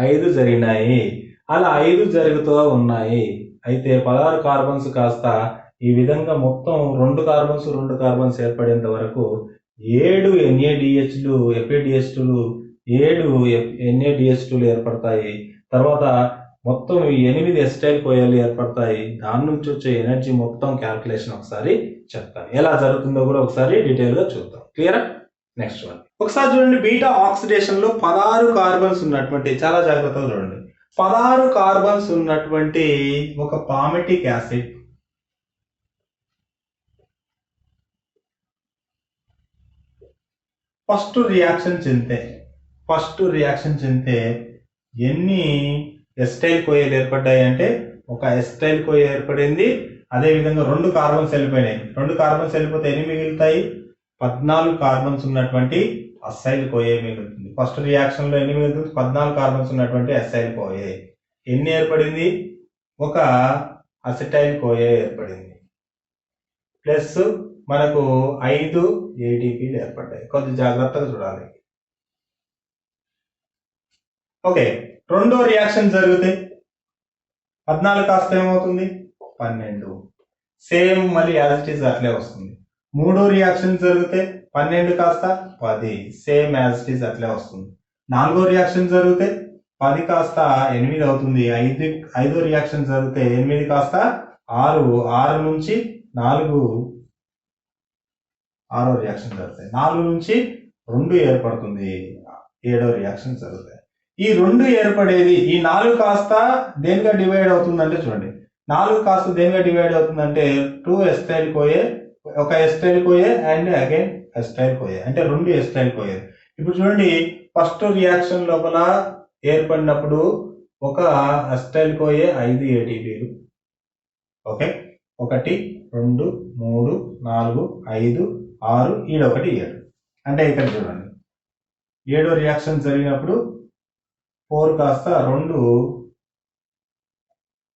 5 జరిగినాయి. అలా 5 జరుగుతూ ఉన్నాయి. అయితే 16 కార్బన్స్ కాస్త ఈ విధంగా మొత్తం 2 కార్బన్స్ ఏర్పడేంత వరకు 7 NADHలు FADH2లు 7 NADH2లు ఏర్పడతాయి. తర్వాత మొత్తం 8 ఎస్టైల్ కోయాలు ఏర్పడతాయి. దాని నుంచి వచ్చే ఎనర్జీ మొత్తం క్యాల్కులేషన్ ఒకసారి చెప్తాను. ఎలా జరుగుతుందో కూడా ఒకసారి డీటెయిల్ గా చూద్దాం. క్లియరా? నెక్స్ట్ వన్ ఒకసారి చూడండి. బీటా ఆక్సిడేషన్ లో 16 కార్బన్స్ ఉన్నటువంటి, చాలా జాగ్రత్తగా చూడండి, 16 కార్బన్స్ ఉన్నటువంటి ఒక పామెటిక్ యాసిడ్ ఫస్ట్ రియాక్షన్ చెందితే ఎన్ని ఎస్టైల్ కోయలు ఏర్పడ్డాయి అంటే ఒక ఎస్టైల్ కోయ ఏర్పడింది. అదేవిధంగా 2 కార్బన్స్ వెళ్ళిపోయినాయి. 2 కార్బన్స్ వెళ్ళిపోతే ఎన్ని మిగులుతాయి? 14 కార్బన్స్ ఉన్నటువంటి అసైల్ కోయే మిగులుతుంది. ఫస్ట్ రియాక్షన్ లో ఎన్ని మిగులుతుంది? 14 కార్బన్స్ ఉన్నటువంటి అసైల్ కోయే. ఎన్ని ఏర్పడింది? ఒక అసిటైల్ కోయే ఏర్పడింది. ప్లస్ మనకు 5 ఏటీపీలు ఏర్పడ్డాయి. కొద్ది జాగ్రత్తగా చూడాలి. ఓకే, రెండో రియాక్షన్ జరిగితే 14 కాస్త ఏమవుతుంది? 12. సేమ్ మళ్ళీ యాజ్ ఇట్ ఈస్ అట్లే వస్తుంది. మూడో రియాక్షన్ జరిగితే 12 కాస్త 10, సేమ్ యాజ్ ఇట్ ఈస్ అట్లే వస్తుంది. నాలుగో రియాక్షన్ జరిగితే 10 కాస్త 8 అవుతుంది. ఐదో రియాక్షన్ జరిగితే 8 కాస్త 6, 6 నుంచి 4 ఆరో రియాక్షన్ జరుగుతాయి. 4 నుంచి 2 ఏర్పడుతుంది. 7వ రియాక్షన్ జరుగుతాయి. ఈ 2 ఏర్పడేది, ఈ 4 కాస్త దేనిగా డివైడ్ అవుతుందంటే చూడండి, 4 కాస్త దేనిగా డివైడ్ అవుతుందంటే 2 ఎస్టైల్ కోయే, ఒక ఎస్టైల్ కోయే అండ్ అగైన్ ఎస్టైల్ కోయే, అంటే 2 ఎస్టైల్ కోయే. ఇప్పుడు చూడండి, ఫస్ట్ రియాక్షన్ లోపల ఏర్పడినప్పుడు ఒక ఎస్టైల్ కోయే 5 ఏటీపీలు. ఓకే, 1 2 3 4 5 6 ఈడొకటి 7. అంటే ఇక్కడ చూడండి, 7వ రియాక్షన్ జరిగినప్పుడు 4 కాస్త 2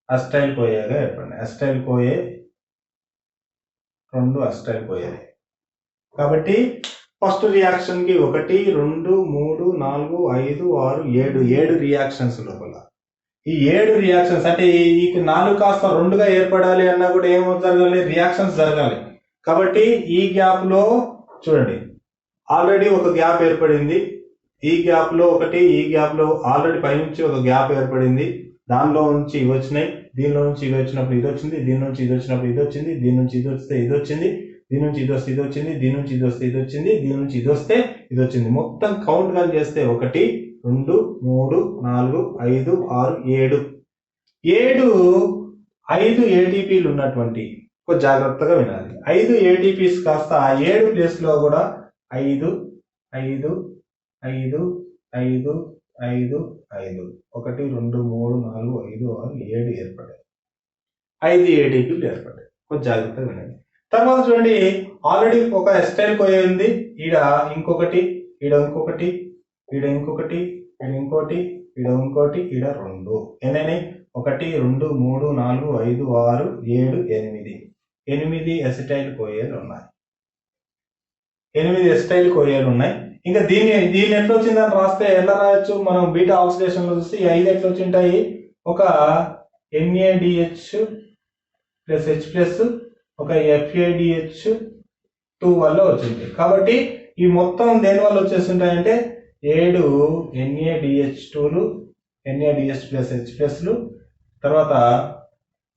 అస్టైల్ కోయేగా ఏర్పడినాయి. అస్టైల్ కోయే 2 అస్టైల్ కోయే. కాబట్టి ఫస్ట్ రియాక్షన్ కి 1 2 3 4 5 6 7 రియాక్షన్స్ లోపల ఈ 7 రియాక్షన్స్, అంటే ఈ 4 కాస్త 2గా ఏర్పడాలి అన్నా కూడా ఏమో జరగాలి, రియాక్షన్స్ జరగాలి. కాబట్టి ఈ గ్యాప్ లో చూడండి, ఆల్రెడీ ఒక గ్యాప్ ఏర్పడింది. ఈ గ్యాప్ లో ఒకటి, ఈ గ్యాప్ లో ఆల్రెడీ పైనుంచి ఒక గ్యాప్ ఏర్పడింది. దానిలో నుంచి ఇవి వచ్చినాయి, దీనిలో నుంచి ఇవి వచ్చినప్పుడు ఇది వచ్చింది, దీని నుంచి ఇది వచ్చినప్పుడు ఇది వచ్చింది, దీని నుంచి ఇది వస్తే ఇది వచ్చింది, దీని నుంచి ఇది వస్తే ఇది వచ్చింది, దీని నుంచి ఇది వస్తే ఇది వచ్చింది, దీని నుంచి ఇది వస్తే ఇది వచ్చింది. మొత్తం కౌంట్ గా చేస్తే 1 2 3 4 5 6 7 5 ఏటీపీలు ఉన్నటువంటి, కొంచెం జాగ్రత్తగా వినాలి, 5 ఏటీపీస్ కాస్త 7 ప్లేస్ లో కూడా 5 5 5 5 5 5 1 2 3 4 5 6 7 ఏర్పడ్డాయి. 5 ఏటీపీలు ఏర్పడ్డాయి. కొంచెం జాగ్రత్తగా వినండి. తర్వాత చూడండి, ఆల్రెడీ ఒక ఎస్టైల్ కోయ ఉంది. ఈడ ఇంకొకటి, ఈడ ఇంకొకటి, ఈడ ఇంకొకటి, ఈడ ఇంకోటి, ఈడ ఇంకోటి, ఈడ 2. ఎన్నైనా 1 2 3 4 5 6 7 8 ఎసిటైల్ కోయలు ఉన్నాయి. 8 ఎసిటైల్ కోయలు ఉన్నాయి. ఇంకా దీన్ని ఎట్లా వచ్చిందని రాస్తే ఎలా రాయొచ్చు? మనం బీటా ఆక్సిడేషన్ లో చూస్తే 5 ఎట్లా వచ్చింటాయి? ఒక NADH ప్లస్ H ప్లస్ ఒక FADH2 వల్ల వచ్చింది. కాబట్టి ఈ మొత్తం దేని వల్ల వచ్చేస్తుంటాయంటే 7 NADH2లు, NADH ప్లస్ H ప్లస్లు, తర్వాత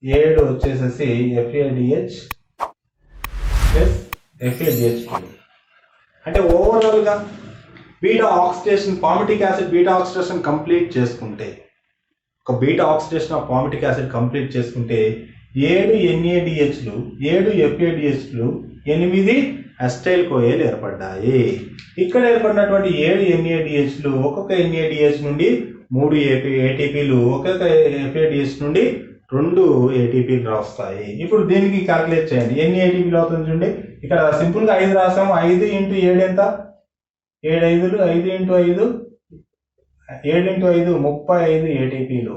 7 వచ్చేసేసి FADH ప్లస్ FADH2. అంటే ఓవరాల్ గా beta oxidation palmitic acid beta oxidation complete చేసుకుంటే, ఒక beta oxidation of palmitic acid complete చేసుకుంటే 7 NADHలు 7 FADHలు 8 అసిటైల్ కోయలు ఏర్పడ్డాయి. ఇక్కడ ఏర్పడినటువంటి 7 NADHలు ఒక్కొక్క NADH నుండి 3 ATPలు, ఒక్కొక్క FADH నుండి 2 ATPలు రాస్తాయి. ఇప్పుడు దీనికి క్యాలిక్యులేట్ చేయండి. ఎన్ని ATPలు అవుతుంది చూడండి. ఇక్కడ సింపుల్గా 5 రాసాము. 5 ఇంటూ 7 ఎంత? 7 5లు 5 ఇంటూ 5 7 ఇంటూ 5 35 ATPలు.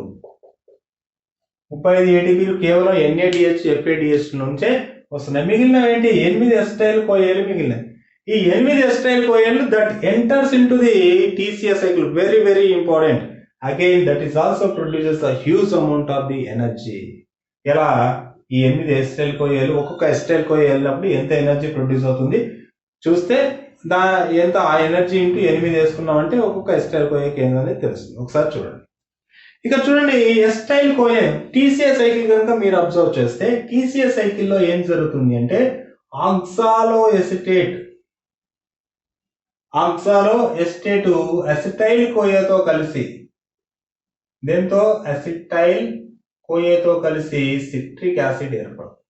35 ATPలు కేవలం NADH FADH నుంచే వస్తున్నాయి. మిగిలినవి ఏంటి? 8 అసిటైల్ కోయలు మిగిలినాయి. ఈ 8 అసిటైల్ కోయలు that enters into the TCA cycle. Very very important. Again that is also produces a huge amount of the energy. ఎలా? ఈ 8 అసిటైల్ కోయలు ఒక్కొక్క అసిటైల్ కోయ వెళ్ళినప్పుడు ఎంత ఎనర్జీ ప్రొడ్యూస్ అవుతుంది చూస్తే ఎంత ఆ ఎనర్జీ ఇంటూ 8 వేసుకున్నామంటే ఒక్కొక్క అసిటైల్ కోయకి ఏంటనేది తెలుస్తుంది. ఒకసారి చూడండి. ఇక్కడ చూడండి, ఎస్టైల్ కోయ TCA సైకిల్ కనుక మీరు అబ్జర్వ్ చేస్తే TCA సైకిల్లో ఏం జరుగుతుంది అంటే ఆక్సాలో ఎసిటేట్ అసిటైల్ కోయతో కలిసి దీంతో అసిటైల్ కోయతో కలిసి సిట్రిక్ యాసిడ్ ఏర్పడుతుంది.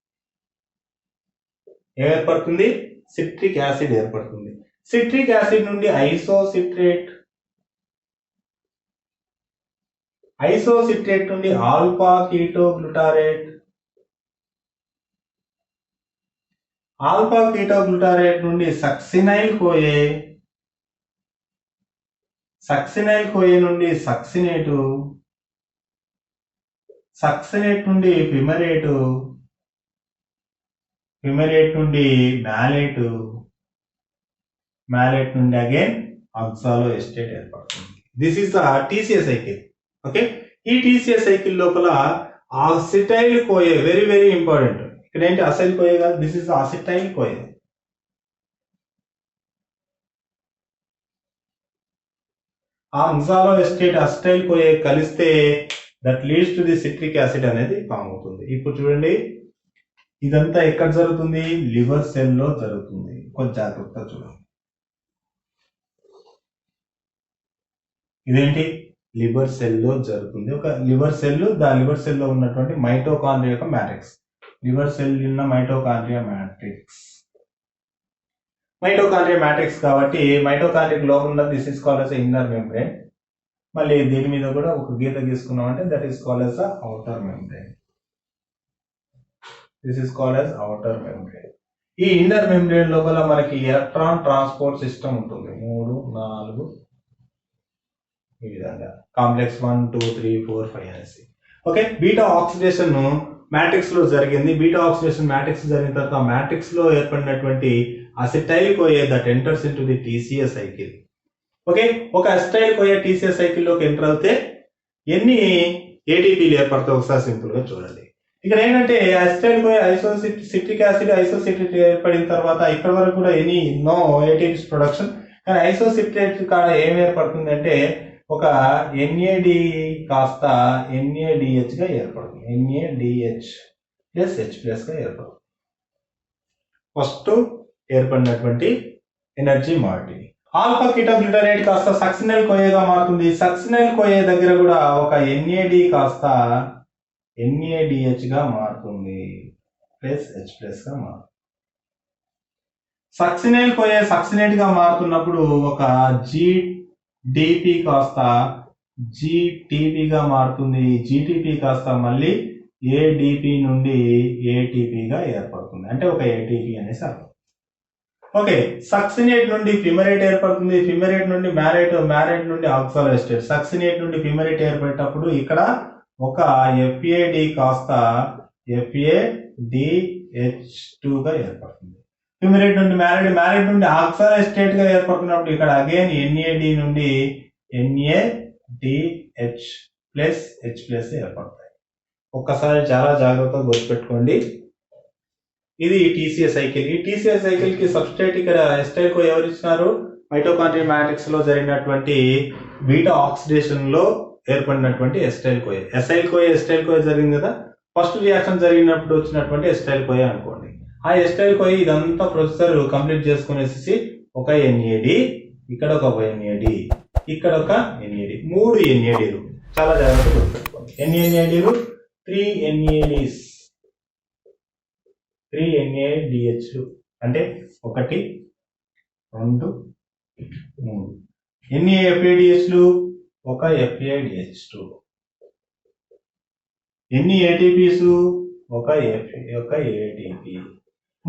ఏర్పడుతుంది? సిట్రిక్ యాసిడ్ ఏర్పడుతుంది. సిట్రిక్ యాసిడ్ నుండి ఐసోసిట్రేట్ నుండి ఆల్ఫా కీటోగ్లూటారేట్ నుండి సక్సినైల్ కోయే నుండి సక్సినేట్ నుండి ఫిమరేట్ నుండి మ్యాలేట్ నుండి అగైన్ ఆక్సాలో ఎస్టేట్ ఏర్పడుతుంది. This is the TCA cycle. Okay, ఈ TCA సైకిల్ లోపల acetyl CoA very very important. ఇక్కడ ఏంటి? అసైల్ కోయ కాదు, this is acetyl CoA. Oxaloacetate acetyl CoA కలిస్తే that leads to the citric acid అనేది form అవుతుంది. ఇప్పుడు చూడండి, ఇదంతా ఎక్కడ జరుగుతుంది? లివర్ సెల్ లో జరుగుతుంది. కొంచెం జాగ్రత్తగా చూడండి. ఇదేంటి? లివర్ సెల్ లో జరుగుతుంది. ఒక లివర్ సెల్ లో ఉన్నటువంటి మైటోకాండ్రియా యొక్క మ్యాట్రిక్స్. లివర్ సెల్ ఉన్న మైటోకాండ్రియా మ్యాట్రిక్స్ కాబట్టి మైటోకాండ్రియాకి లోపల ఉన్నది this is called as inner membrane. మళ్ళీ దీని మీద కూడా ఒక గీత గీసుకున్నాం అంటే that is called as outer membrane. This is called as outer membrane. ఈ ఇన్నర్ మెంబ్రేన్ లోపల మనకి ఎలక్ట్రాన్ ట్రాన్స్పోర్ట్ సిస్టమ్ ఉంటుంది. 3 4 ఈ విధంగా కాంప్లెక్స్ 1 2 3 4 5 అనేసి. ఓకే, బీటా ఆక్సిడేషన్ మ్యాట్రిక్స్ లో జరిగింది. బీటా ఆక్సిడేషన్ మ్యాట్రిక్స్ జరిగిన తర్వాత మ్యాట్రిక్స్ లో ఏర్పడినటువంటి acetyl Koya that enters into the TCA cycle. Okay, ఒక అసిటైల్ కోయ TCA సైకిల్ లోకి ఎంటర్ అవుతే ఎన్ని ATPలు ఏర్పడతాయి ఒకసారి సింపుల్ గా చూడండి. ఇక్కడ ఏంటంటే అసిటైల్ కోయ సిట్రిక్ యాసిడ్ ఐసోసిట్రేట్ ఏర్పడిన తర్వాత ఇక్కడ వరకు కూడా నో ATPs ప్రొడక్షన్. కానీ ఐసోసిట్రేట్ కాడ ఏం ఏర్పడుతుంది అంటే ఒక NAD కాస్త NADH గా ఏర్పడుతుంది. NADH ప్లస్ H ప్లస్ గా ఏర్పడుతుంది. ఫస్ట్ ఏర్పడినటువంటి ఎనర్జీ మారిటీ. ఆల్ఫా కీటోగ్లూటారేట్ కాస్త సక్సినైల్ కోయగా మారుతుంది. సక్సినైల్ కోయ దగ్గర కూడా ఒక NAD కాస్త NADH గా మారుతుంది. ప్లస్ H ప్లస్ గా మారుతుంది. సక్సినైల్ కోయ సక్సినేట్ గా మారుతున్నప్పుడు ఒక GDP కాస్త GTP గా మారుతుంది. GTP కాస్త మళ్ళీ ADP నుండి ATP గా ఏర్పడుతుంది. అంటే ఒక ATP అనేసి అర్థం. ఓకే, సక్సినేట్ నుండి ఫిమరేట్ ఏర్పడుతుంది. ఫిమరేట్ నుండి మ్యారేట్ నుండి ఆక్సాలో ఎస్టేట్. సక్సినేట్ నుండి ఫిమరేట్ ఏర్పడేటప్పుడు ఇక్కడ ఒక FAD కాస్త FADH2 గా ఏర్పడుతుంది. ఫిమరేట్ నుండి మ్యారేట్ నుండి ఆక్సాలో ఎస్టేట్ గా ఏర్పడుతున్నప్పుడు ఇక్కడ అగైన్ NAD నుండి NADH ప్లస్ H ప్లస్ ఏర్పడతాయి. ఒక్కసారి చాలా జాగ్రత్తగా గుర్తుపెట్టుకోండి. ఇది TCA సైకిల్. ఈ TCA సైకిల్ కి సబ్స్ట్రేట్ ఇక్కడ ఎస్టైల్ కో ఎవరు ఇచ్చినారు? మైటోకాండ్రియా మ్యాట్రిక్స్ లో జరిగినటువంటి బీటా ఆక్సిడేషన్ లో ఏర్పడినటువంటి ఎస్టైల్ కోయ. ఎస్టైల్ కోయ జరిగింది కదా, ఫస్ట్ రియాక్షన్ జరిగినప్పుడు వచ్చినటువంటి ఎస్టైల్ కోయ అనుకోండి. ఆ ఎస్టైల్ కోయ ఇదంతా ప్రొసెసర్ కంప్లీట్ చేసుకునేసి ఒక NAD ఇక్కడ ఒక NAD, ఇక్కడ ఒక NAD, 3 NADలు. చాలా జాగ్రత్తగా గుర్తుపెట్టుకోండి. ఎన్ని NADలు? 3 NADs, 3 NADHలు. అంటే 1 2 3. ఎన్ని FADHలు? ఒక FADH2. ఎన్ని ATPs? ఒక ATP.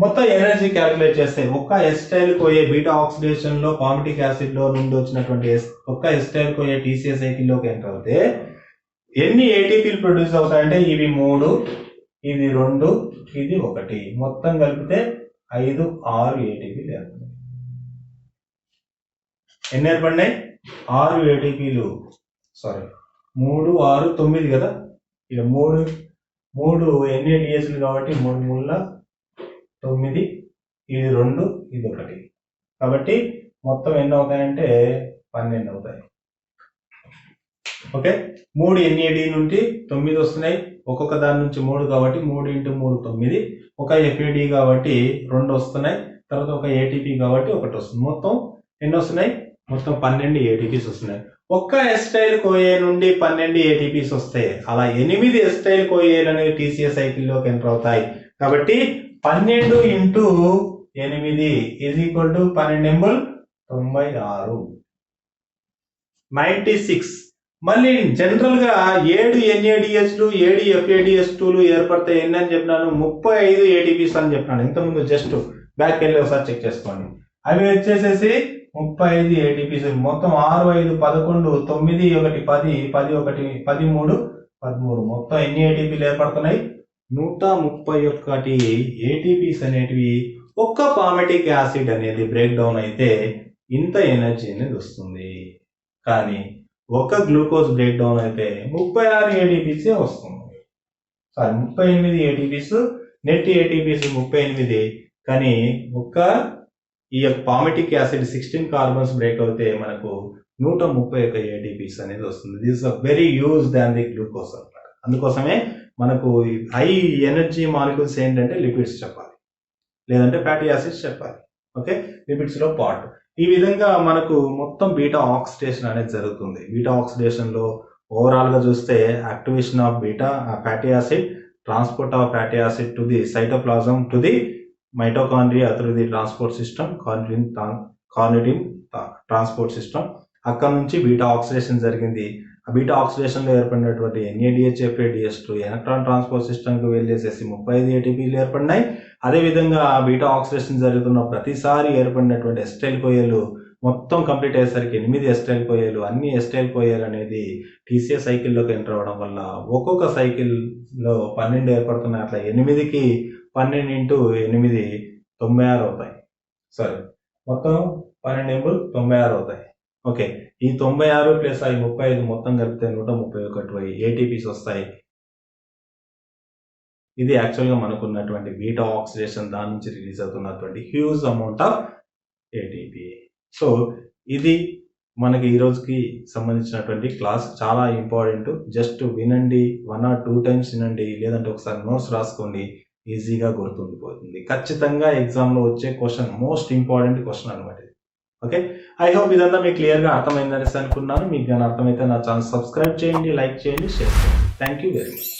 మొత్తం ఎనర్జీ క్యాలిక్యులేట్ చేస్తే ఒక్క ఎస్టైల్ పోయే బీటా ఆక్సిడేషన్ లో పామిటిక్ యాసిడ్ లో నుండి వచ్చినటువంటి ఒక్క ఎస్టైల్ పోయే TCA సైకిల్ లోకి ఎంటర్ అవుతే ఎన్ని ATPలు ప్రొడ్యూస్ అవుతాయంటే ఇవి 3, ఇది 2, ఇది 1, మొత్తం కలిపితే 5 6 ATPలు ఏర్పడినాయి. ఎన్ని ఏర్పడినాయి? 6 ATPలు. సారీ, 3 6 9 కదా. ఇక 3 NADHలు కాబట్టి 3 3 9, ఇది 2, ఇది 1. కాబట్టి మొత్తం ఎన్ని అవుతాయంటే 12 అవుతాయి. ఓకే, 3 NAD నుండి 9 వస్తున్నాయి. ఒక్కొక్క దాని నుంచి 3 కాబట్టి 3 × 3 9. ఒక FAD కాబట్టి 2 వస్తున్నాయి. తర్వాత ఒక ATP కాబట్టి 1 వస్తుంది. మొత్తం ఎన్ని వస్తున్నాయి? మొత్తం 12 ATPs వస్తున్నాయి. ఒక్క ఎస్టైల్ కోఏ నుండి 12 ATPs వస్తాయి. అలా 8 ఎస్టైల్ కోఏలు అనేవి TCA సైకిల్లోకి ఎంటర్ అవుతాయి. కాబట్టి 12 × 8 ఈజ్ ఈక్వల్ టు 12 96. 96. మళ్ళీ జనరల్ గా 7 NADHలు 7 FADH2లు ఏర్పడతాయి. ఎన్ని అని చెప్పినాను? 35 ATPs అని చెప్పినాను. ఇంతకుముందు జస్ట్ బ్యాక్ వెళ్ళి ఒకసారి చెక్ చేసుకోండి. అవి వచ్చేసేసి 35 ATPs. మొత్తం 6 5 11 9 1 10 10 1 13 13. మొత్తం ఎన్ని ATPలు ఏర్పడుతున్నాయి? 131 ATPs అనేటివి ఒక్క పామిటిక్ యాసిడ్ అనేది బ్రేక్ డౌన్ అయితే ఇంత ఎనర్జీ అనేది వస్తుంది. కానీ ఒక్క గ్లూకోజ్ బ్రేక్ డౌన్ అయితే 36 ATPs వస్తుంది. Sorry, 38 ATPs, net ATPs 38. కానీ ఒక్క ఈ పామిటిక్ యాసిడ్ 16 కార్బన్స్ బ్రేక్ అవుతే మనకు 131 ATPs అనేది వస్తుంది. This is very use than the glucose అన్నమాట. అందుకోసమే మనకు హై ఎనర్జీ మాలిక్యూల్స్ ఏంటంటే లిపిడ్స్ చెప్పాలి, లేదంటే ఫ్యాటీ యాసిడ్స్ చెప్పాలి. ఓకే, లిపిడ్స్ లో పార్ట్. ఈ విధంగా మనకు మొత్తం బీటా ఆక్సిడేషన్ అనేది జరుగుతుంది. బీటా ఆక్సిడేషన్ లో ఓవరాల్ గా చూస్తే activation of beta fatty acid, transport of fatty acid to the cytoplasm to the mitochondria through the transport system, carnitine transport system. అక్కడ నుంచి బీటా ఆక్సిడేషన్ జరిగింది. ఆ బీటా ఆక్సిడేషన్ లో ఏర్పడినటువంటి NADH FADH2 electron transport system కు వెళ్ళేసేసి 35 ATPలు ఏర్పడినాయి. అదేవిధంగా beta oxidation జరుగుతున్న ప్రతిసారి ఏర్పడినటువంటి ఎస్టైల్ కోయలు మొత్తం కంప్లీట్ అయ్యేసరికి 8 ఎస్టైల్ కోయలు. అన్ని ఎస్టైల్ కోయలు అనేది TCA సైకిల్లోకి ఎంటర్ అవ్వడం వల్ల ఒక్కొక్క సైకిల్ లో 12 ఏర్పడుతున్నాయి. అట్లా 8కి 12 × 8 96 అవుతాయి. సారీ, మొత్తం 12 × 96 అవుతాయి. ఓకే, ఈ 96 ప్లస్ 35 మొత్తం కలిపితే 131 ATPs వస్తాయి. ఇది యాక్చువల్గా మనకున్నటువంటి బీటా ఆక్సిడేషన్, దాని నుంచి రిలీజ్ అవుతున్నటువంటి huge amount of ATP. So ఇది మనకి ఈ రోజుకి సంబంధించినటువంటి క్లాస్. చాలా ఇంపార్టెంట్. జస్ట్ వినండి, 1 or 2 times వినండి, లేదంటే ఒకసారి నోట్స్ రాసుకోండి, ఈజీగా గుర్తుండిపోతుంది. ఖచ్చితంగా ఎగ్జామ్లో వచ్చే క్వశ్చన్, మోస్ట్ ఇంపార్టెంట్ క్వశ్చన్ అనమాట. ఓకే, ఐ హోప్ ఇదంతా మీకు క్లియర్గా అర్థమైందనేసి అనుకున్నాను. మీకు కానీ అర్థమైతే నా ఛానల్ సబ్స్క్రైబ్ చేయండి, లైక్ చేయండి, షేర్ చేయండి. Thank you very much.